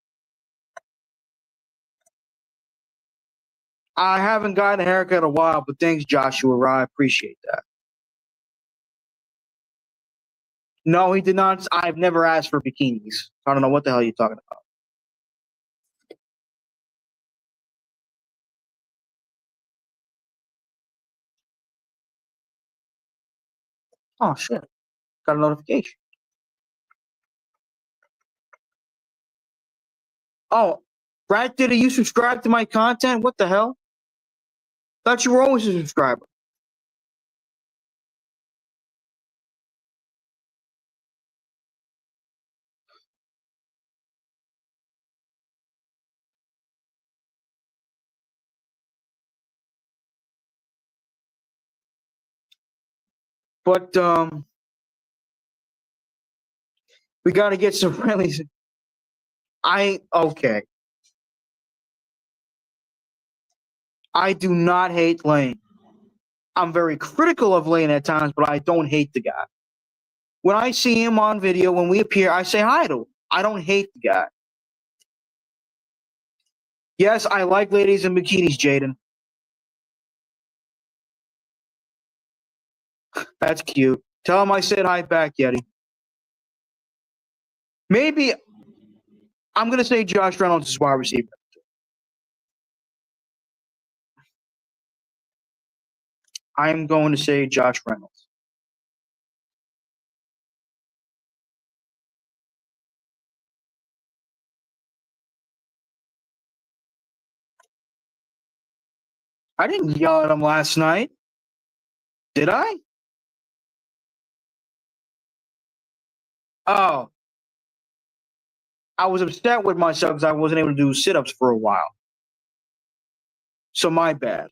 I haven't gotten a haircut in a while, but thanks, Joshua. I appreciate that. No, he did not. I've never asked for bikinis. I don't know what the hell you're talking about. Oh shit! Got a notification. Oh, Brad, did you subscribe to my content? What the hell? Thought you were always a subscriber. But we got to get some friendlies. Okay. I do not hate Lane. I'm very critical of Lane at times, but I don't hate the guy. When I see him on video, when we appear, I say hi to him. I don't hate the guy. Yes, I like ladies in bikinis, Jaden. That's cute. Tell him I said hi back, Yeti. Maybe I'm going to say Josh Reynolds is wide receiver. I'm going to say Josh Reynolds. I didn't yell at him last night. Did I? Oh, I was upset with myself because I wasn't able to do sit-ups for a while. So my bad.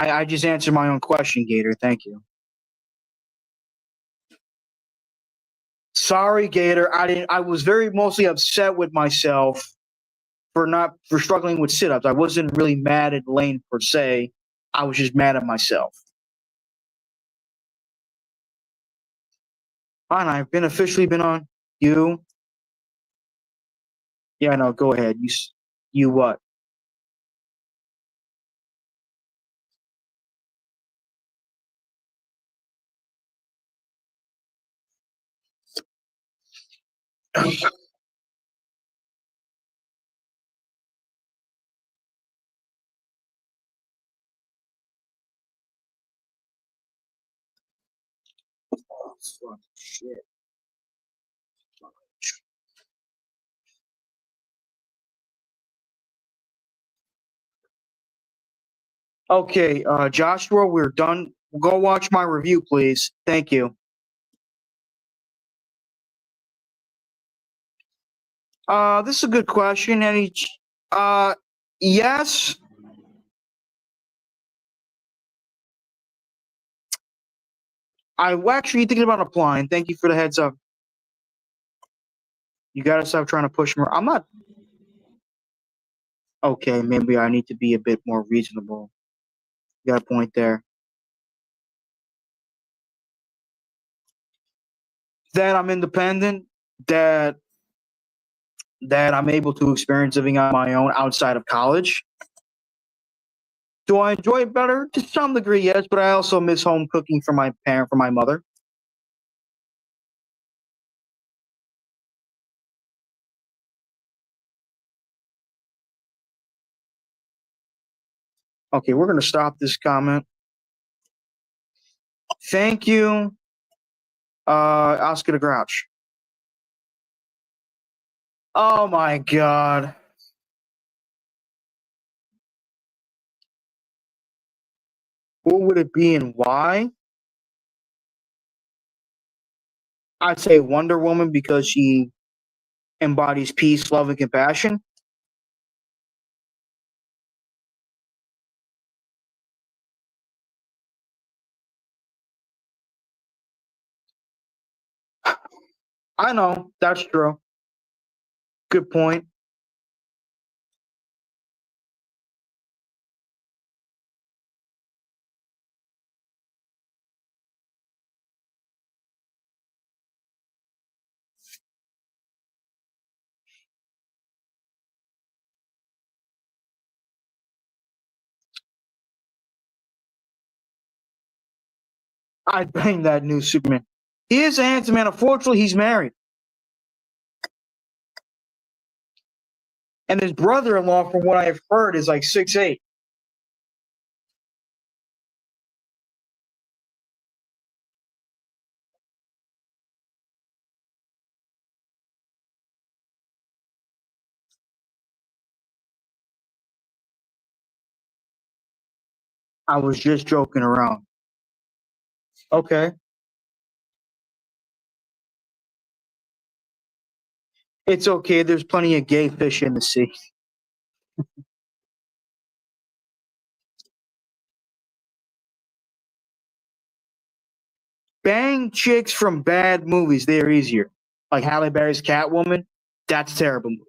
I just answered my own question, Gator. Thank you. Sorry, Gator. I was very mostly upset with myself for struggling with sit-ups. I wasn't really mad at Lane per se. I was just mad at myself. Fine, I've been officially been on you. Yeah, no, go ahead. You what? Oh, fuck, shit. Okay, Joshua, we're done. Go watch my review, please. Thank you. This is a good question. Uh, yes. I'm actually thinking about applying. Thank you for the heads up. You gotta stop trying to push more. I'm not. Okay, maybe I need to be a bit more reasonable. You got a point there. That I'm independent. That I'm able to experience living on my own outside of college. Do I enjoy it better? To some degree, yes, but I also miss home cooking for my mother. Okay, we're gonna stop this comment. Thank you, Oscar the Grouch. Oh my god. What would it be and why? I'd say Wonder Woman because she embodies peace, love, and compassion. I know, that's true. Good point. I'd bang that new Superman. He is a handsome man. Unfortunately, he's married. And his brother in law, from what I have heard, is like 6'8". I was just joking around. Okay. It's okay. There's plenty of gay fish in the sea. Bang chicks from bad movies. They're easier. Like Halle Berry's Catwoman. That's a terrible movie.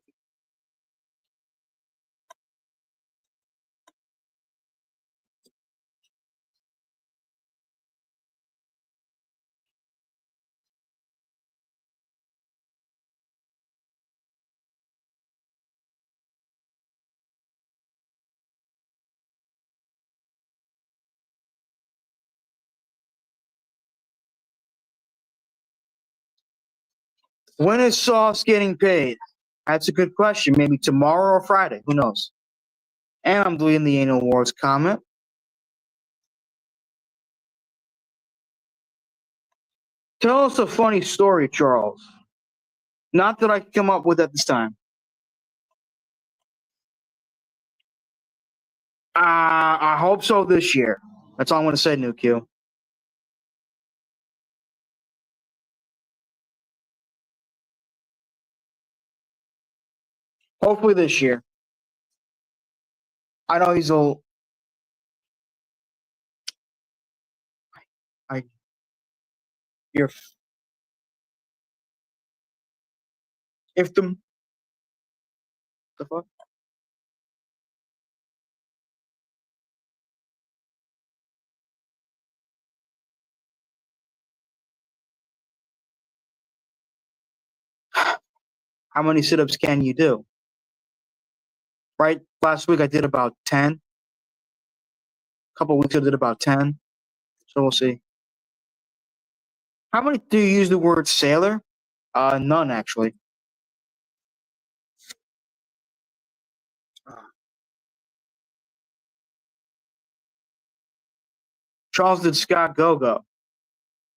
When is Sauce getting paid? That's a good question. Maybe tomorrow or Friday. Who knows? And I'm deleting the annual awards comment. Tell us a funny story, Charles. Not that I can come up with at this time. I hope so this year. That's all I'm going to say, New Q. Hopefully this year. I know he's a I you're if the fuck. How many sit-ups can you do? Right? Last week I did about 10. A couple weeks ago I did about 10. So we'll see. How many do you use the word sailor? None actually. Charles did Scott Go-Go.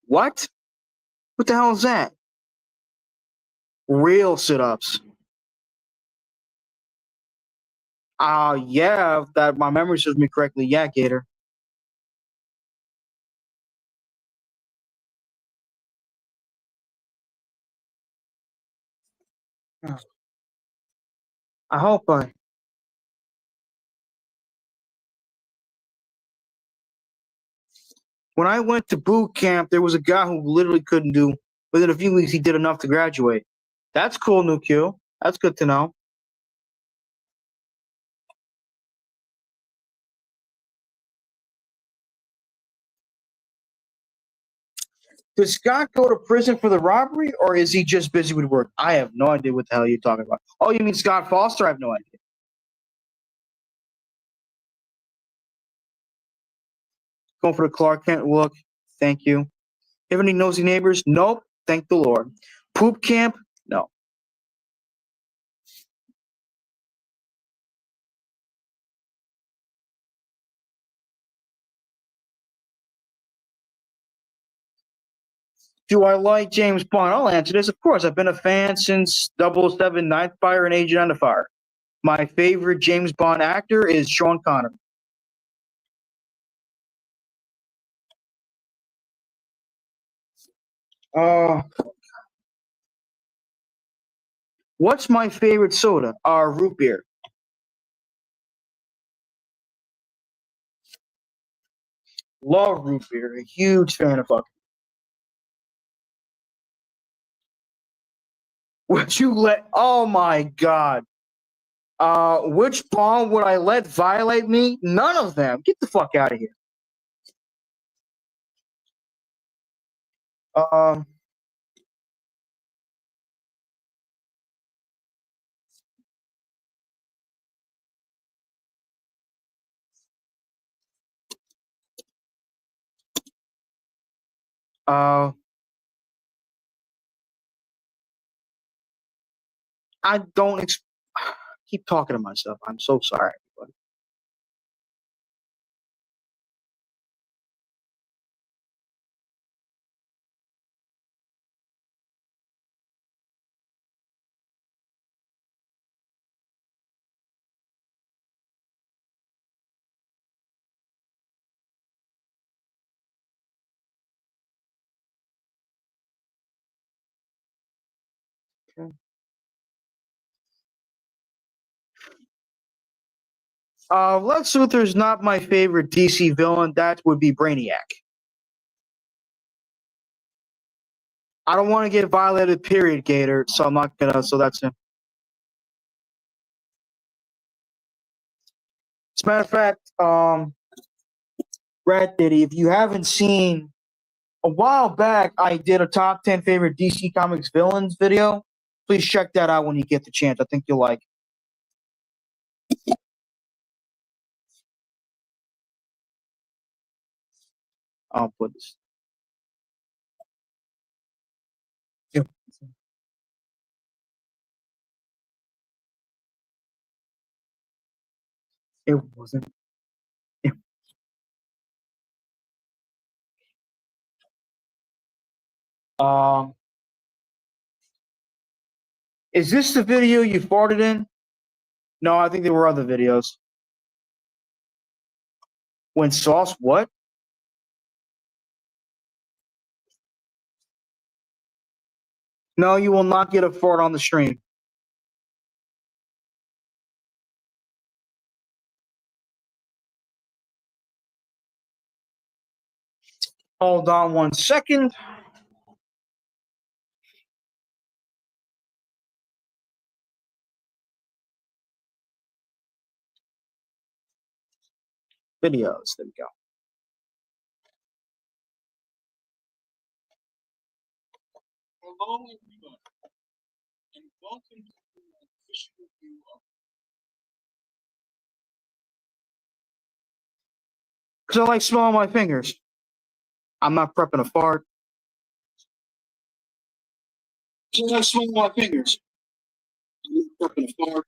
What? What the hell is that? Real sit-ups. Yeah, if that my memory serves me correctly. Yeah, Gator. I hope I. When I went to boot camp, there was a guy who literally couldn't do. Within a few weeks, he did enough to graduate. That's cool, new Q. That's good to know. Does Scott go to prison for the robbery, or is he just busy with work? I have no idea what the hell you're talking about. Oh, you mean Scott Foster? I have no idea. Going for the Clark Kent look. Thank you. Have any nosy neighbors? Nope. Thank the Lord. Poop camp? No. Do I like James Bond? I'll answer this. Of course, I've been a fan since 007, Nightfire, and Agent Underfire. My favorite James Bond actor is Sean Connery. Uh, what's my favorite soda? Root beer. Love root beer. A huge fan of fucking. Would you let? Oh my god. Which Bond would I let violate me? None of them. Get the fuck out of here. Um. Uh. I don't keep talking to myself. I'm so sorry, everybody. Okay. Lex Luthor's not my favorite DC villain. That would be Brainiac. I don't want to get violated, period, Gator. So I'm not gonna. So that's him. As a matter of fact, Rat Diddy, if you haven't seen, a while back I did a top 10 favorite DC Comics villains video. Please check that out when you get the chance. I think you'll like. I'll put this. Yep. It wasn't. Yeah. Um, is this the video you farted in? No, I think there were other videos. When Sauce, what? No, you will not get a fart on the stream. Hold on 1 second. Videos. There we go. Hello, everyone, and welcome to the official review of Because I like smelling my fingers. I'm not prepping a fart. Because I like smelling my fingers. I'm not prepping a fart.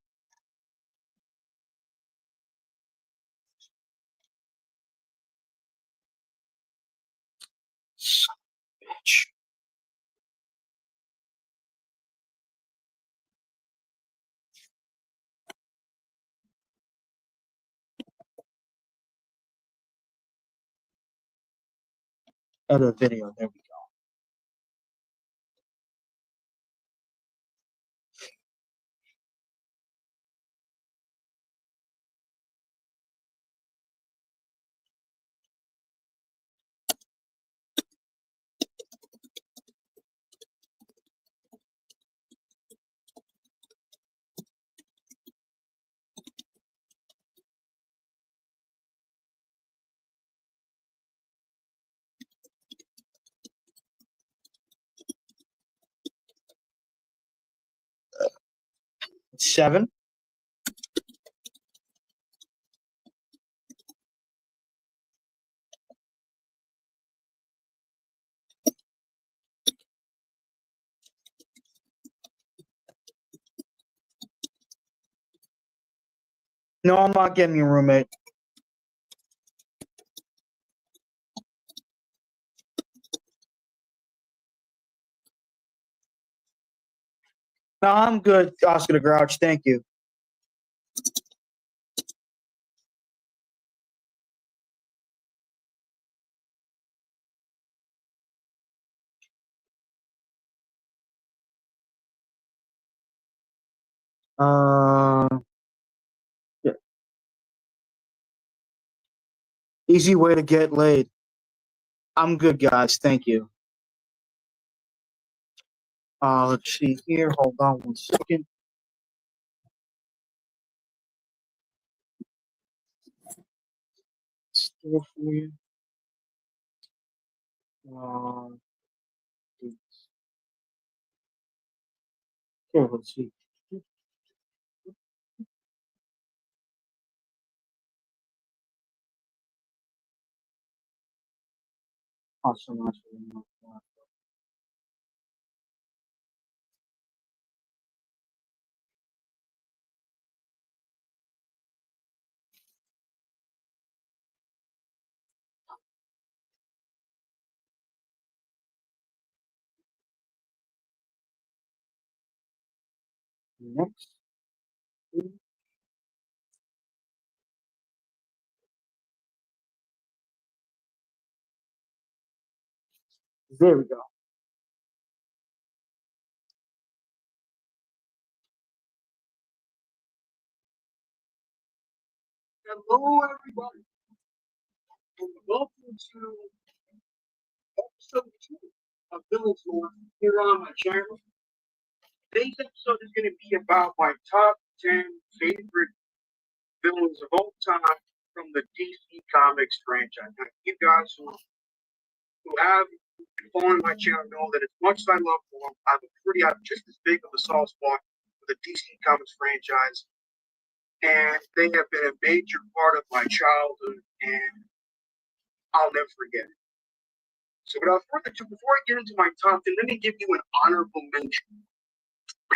Son of a bitch. Edit video. There we go. Seven. No, I'm not getting a roommate. No, I'm good, Oscar the Grouch. Thank you. Yeah. Easy way to get laid. I'm good, guys. Thank you. Let's see here. Hold on 1 second. Still for you. Here, let's see. Awesome. Next. There we go. hello, everybody, and welcome to episode 2 of Villains Lore here on my channel. Today's episode is going to be about my top 10 favorite villains of all time from the DC Comics franchise. Now, you guys who have been following my channel know that as much as I love them, I have just as big of a soft spot for the DC Comics franchise, and they have been a major part of my childhood, and I'll never forget it. So without further ado, before I get into my top 10, let me give you an honorable mention,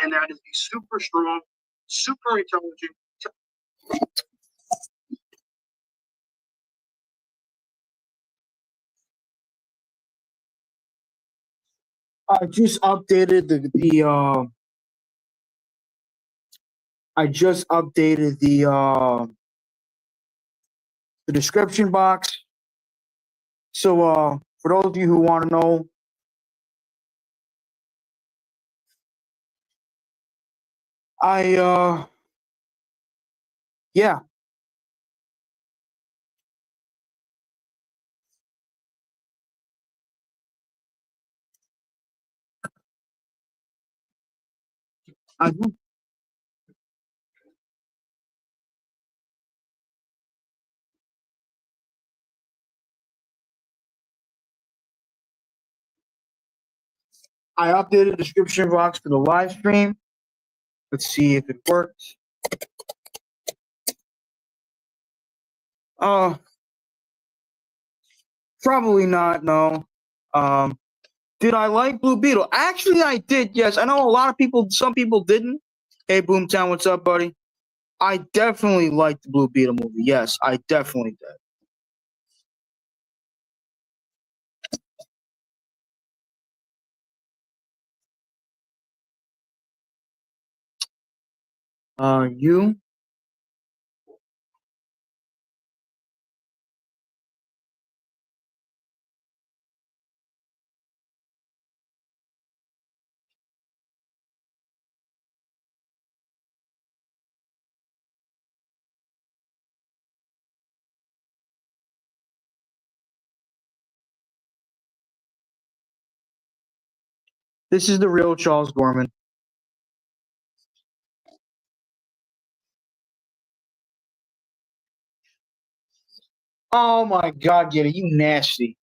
and that is the super strong, super intelligent. I just updated the description box. So for those of you who want to know, yeah. I, I updated the description box for the live stream. Let's see if it works. Uh, Probably not. No. Um, did I like Blue Beetle? Actually, I did. Yes, I know a lot of people. Some people didn't. Hey, Boomtown, what's up, buddy? I definitely liked the Blue Beetle movie. Yes, I definitely did. You? This is the real Charles Gorman. Oh my God, Giddy, you nasty.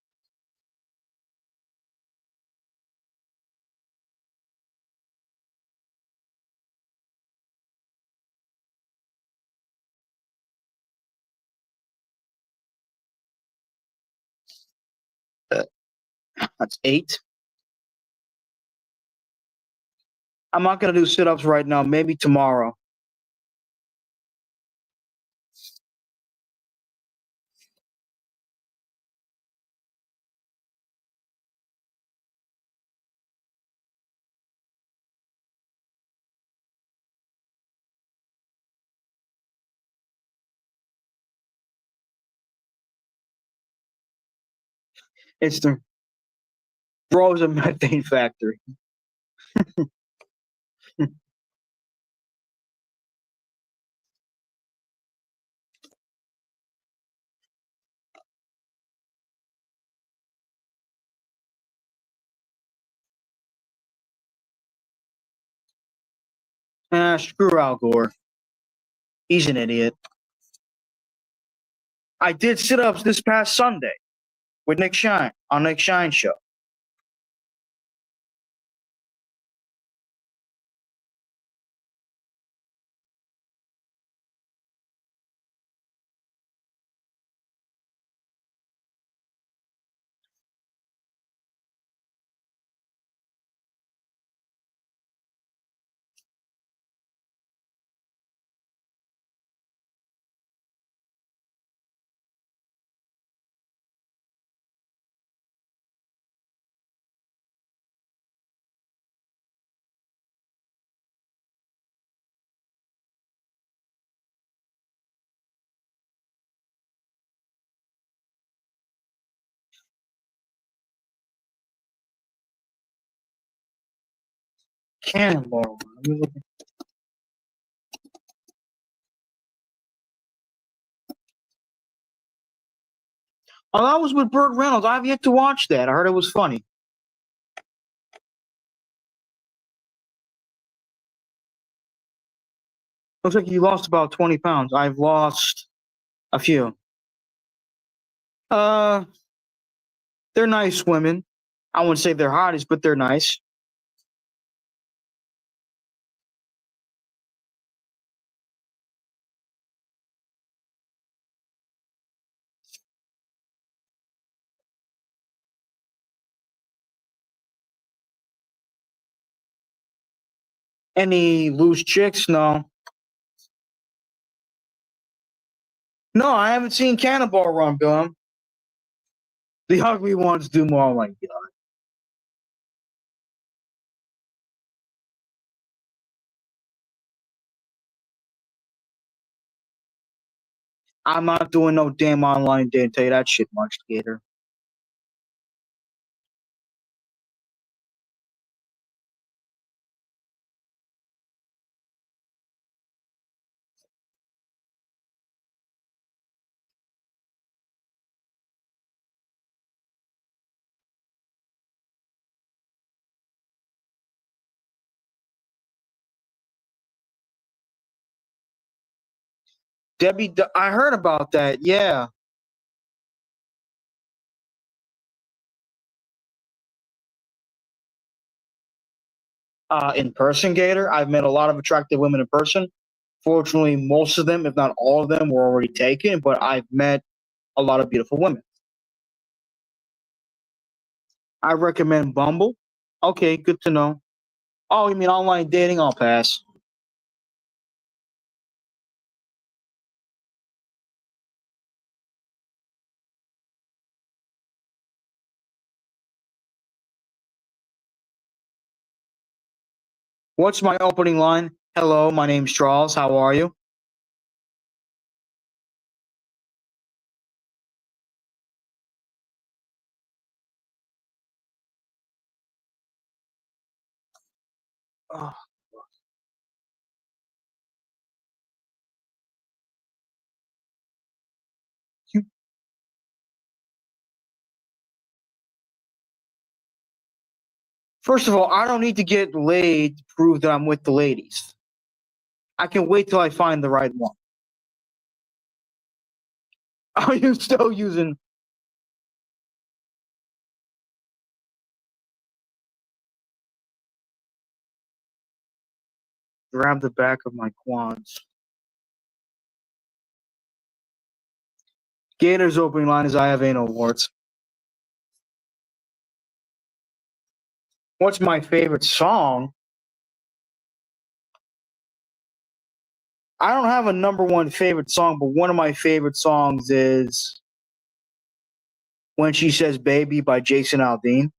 That's 8. I'm not gonna do sit-ups right now. Maybe tomorrow. It's the Bros a methane factory. Screw Al Gore. He's an idiot. I did sit-ups this past Sunday with Nick Shine on Nick Shine show. Cannonball. Oh, that was with Burt Reynolds. I've yet to watch that. I heard it was funny. Looks like you lost about 20 pounds. I've lost a few. Uh, they're nice women. I wouldn't say they're hotties, but they're nice. Any loose chicks? No. No, I haven't seen Cannonball Run, Bill. The ugly ones do more. Oh my God. I'm not doing no damn online date. Tell you that shit much, Gator. I heard about that. Yeah. In person, Gator. I've met a lot of attractive women in person. Fortunately, most of them, if not all of them, were already taken, but I've met a lot of beautiful women. I recommend Bumble. Okay, good to know. Oh, you mean online dating? I'll pass. What's my opening line? Hello, my name's Charles. How are you? Oh, you, first of all, I don't need to get laid to prove that I'm with the ladies. I can wait till I find the right one. Are you still using grab the back of my quads? Gator's opening line is I have anal warts. What's my favorite song? I don't have a number one favorite song, but one of my favorite songs is When She Says Baby by Jason Aldean.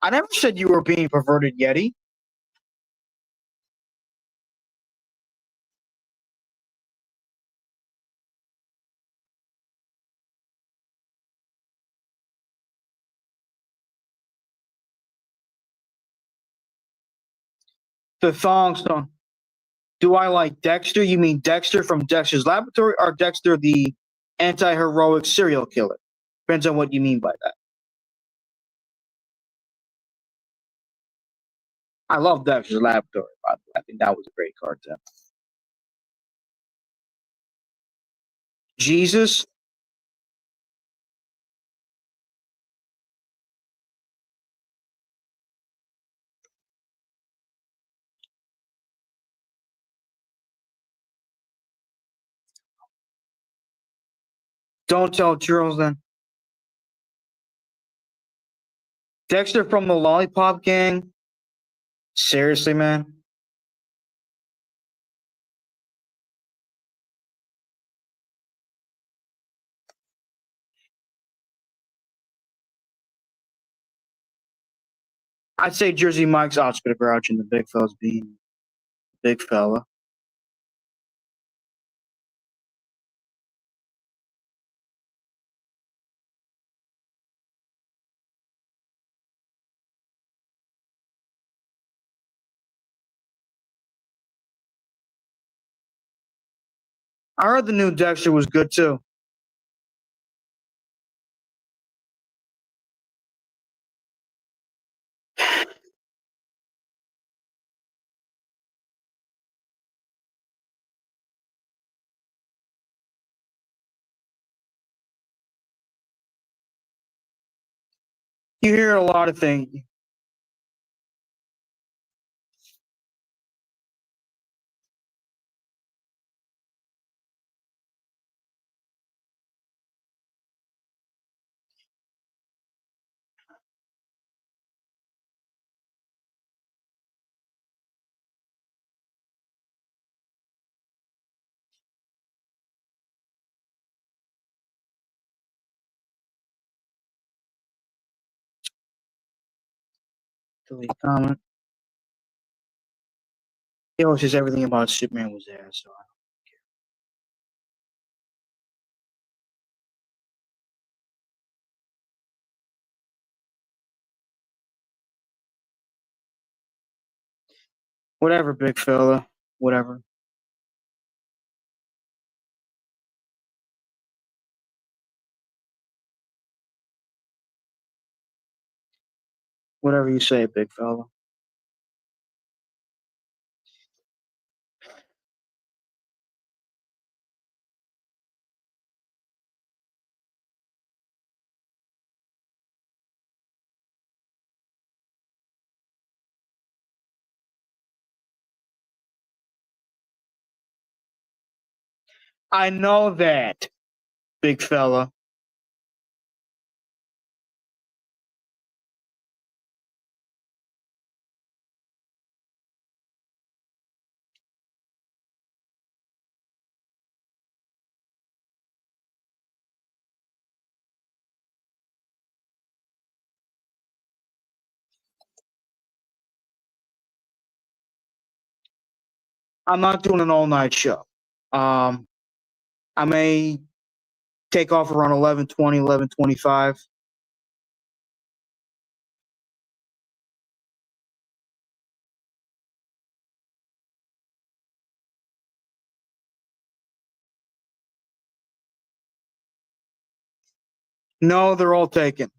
I never said you were being perverted, Yeti. The thong song. Do I like Dexter? You mean Dexter from Dexter's Laboratory or Dexter the anti heroic serial killer? Depends on what you mean by that. I love Dexter's Laboratory, by the way. I think that was a great cartoon. Jesus, don't tell Charles then. Dexter from the Lollipop Gang? Seriously, man? I'd say Jersey Mike's Oscar the Grouch and the big fella's being big fella. I heard the new Dexter was good too. You hear a lot of things. Delete comment. He always says everything about Superman was there, so whatever, big fella. Whatever. Whatever you say, big fella. I know that, big fella. I'm not doing an all-night show. I may take off around 11:20, 11:25. No, they're all taken.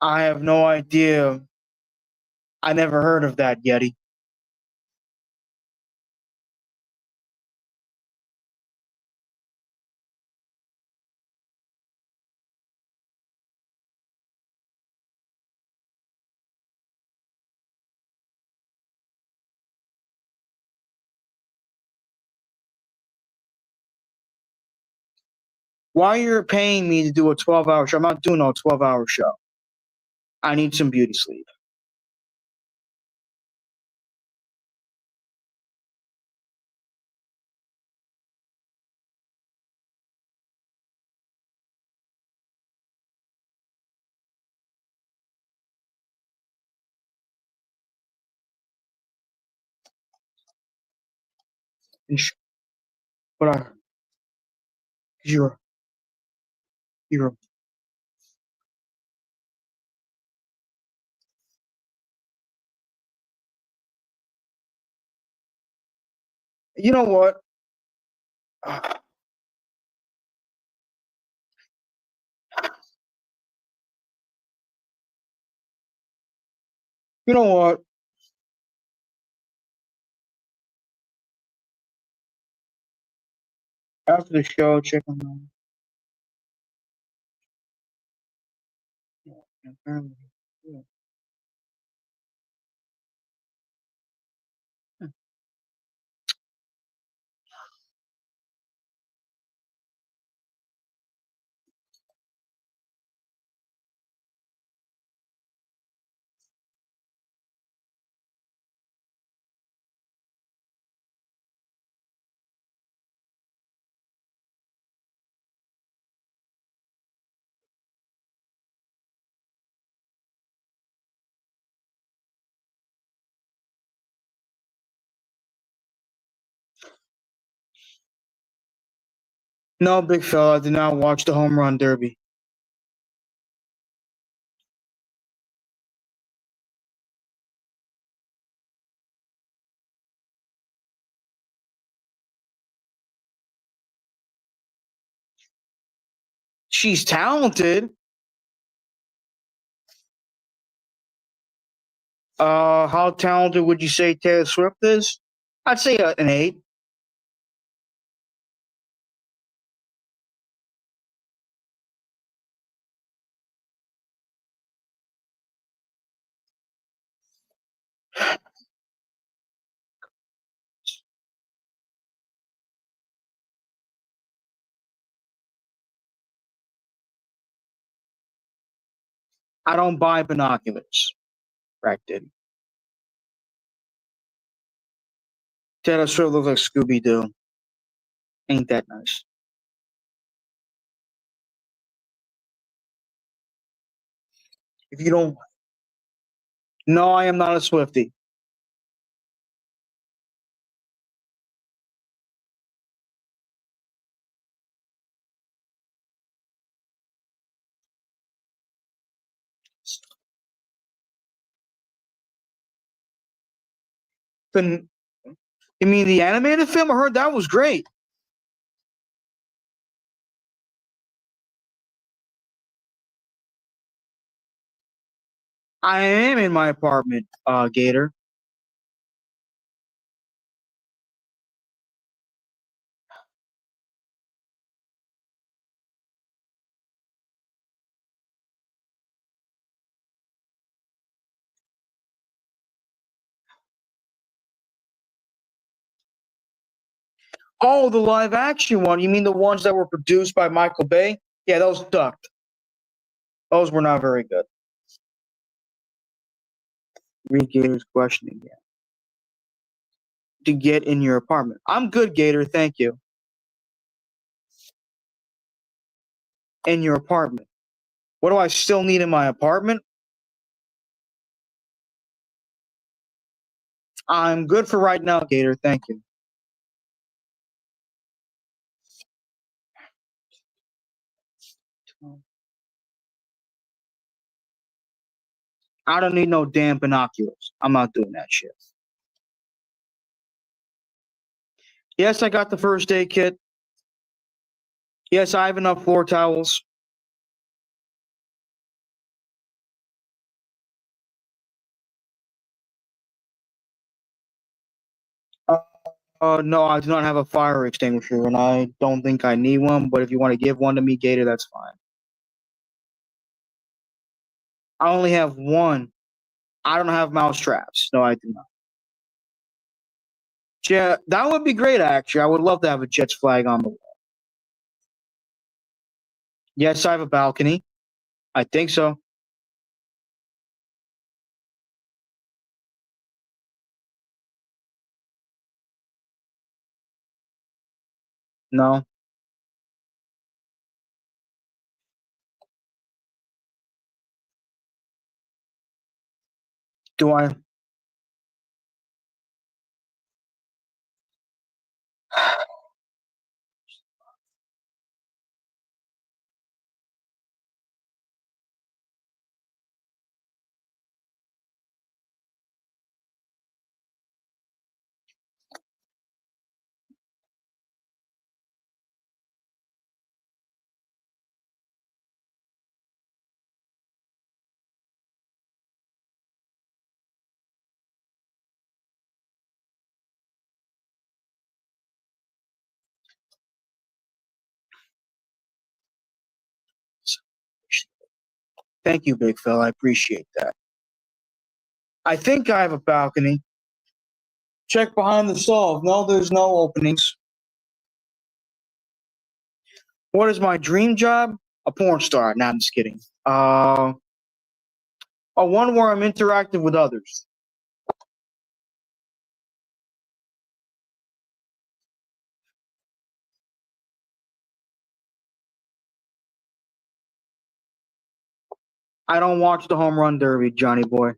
I have no idea. I never heard of that, Yeti. Why you're paying me to do a 12-hour show? I'm not doing a 12-hour show. I need some beauty sleep. But you're you're. You know what? You know what? After the show, check on them. No, big fella, I did not watch the home run derby. She's talented. How talented would you say Taylor Swift is? I'd say an 8. I don't buy binoculars. Rack did. Taylor Swift looks like Scooby Doo. Ain't that nice? If you don't, no, I am not a Swiftie. Then you mean the animated film? I heard that was great. I am in my apartment, Gator. Oh, the live action one. You mean the ones that were produced by Michael Bay? Yeah, those sucked. Those were not very good. Read Gator's question again. To get in your apartment. I'm good, Gator. Thank you. In your apartment. What do I still need in my apartment? I'm good for right now, Gator. Thank you. I don't need no damn binoculars. I'm not doing that shit. Yes, I got the first aid kit. Yes, I have enough floor towels. No, I do not have a fire extinguisher, and I don't think I need one. But if you want to give one to me, Gator, that's fine. I only have one. I don't have mouse traps. No, I do not. Yeah, that would be great, actually. I would love to have a Jets flag on the wall. Yes, I have a balcony. I think so. No. Do I? Thank you, big fella. I appreciate that. I think I have a balcony. Check behind the stove. No, there's no openings. What is my dream job? A porn star. Nah, I'm just kidding. One where I'm interacting with others. I don't watch the home run derby, Johnny boy.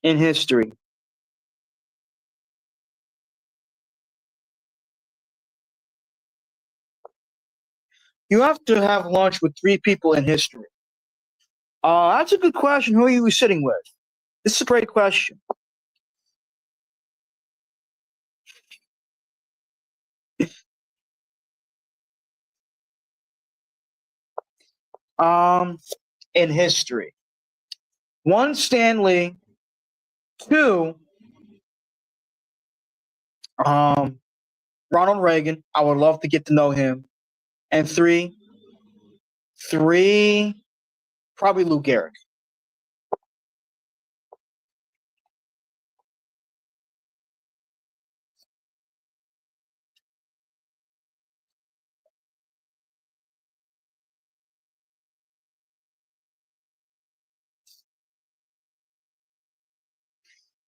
In history. You have to have lunch with 3 people in history. That's a good question. Who are you sitting with? This is a great question. Um, in history. 1, Stan Lee. 2, Ronald Reagan. I would love to get to know him. And 3, probably Lou Gehrig.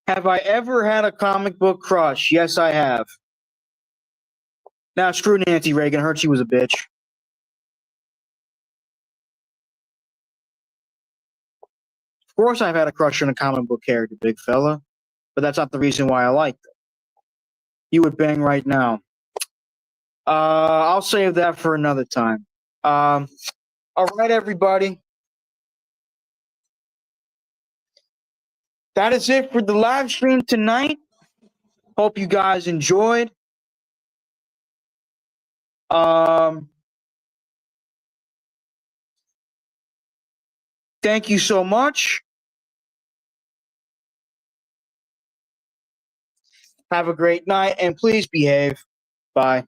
Have I ever had a comic book crush? Yes, I have. Now, screw Nancy Reagan. I heard she was a bitch. Of course, I've had a crush on a comic book character, big fella. But that's not the reason why I liked it. You would bang right now. I'll save that for another time. All right, everybody. That is it for the live stream tonight. Hope you guys enjoyed. Thank you so much. Have a great night, and please behave. Bye.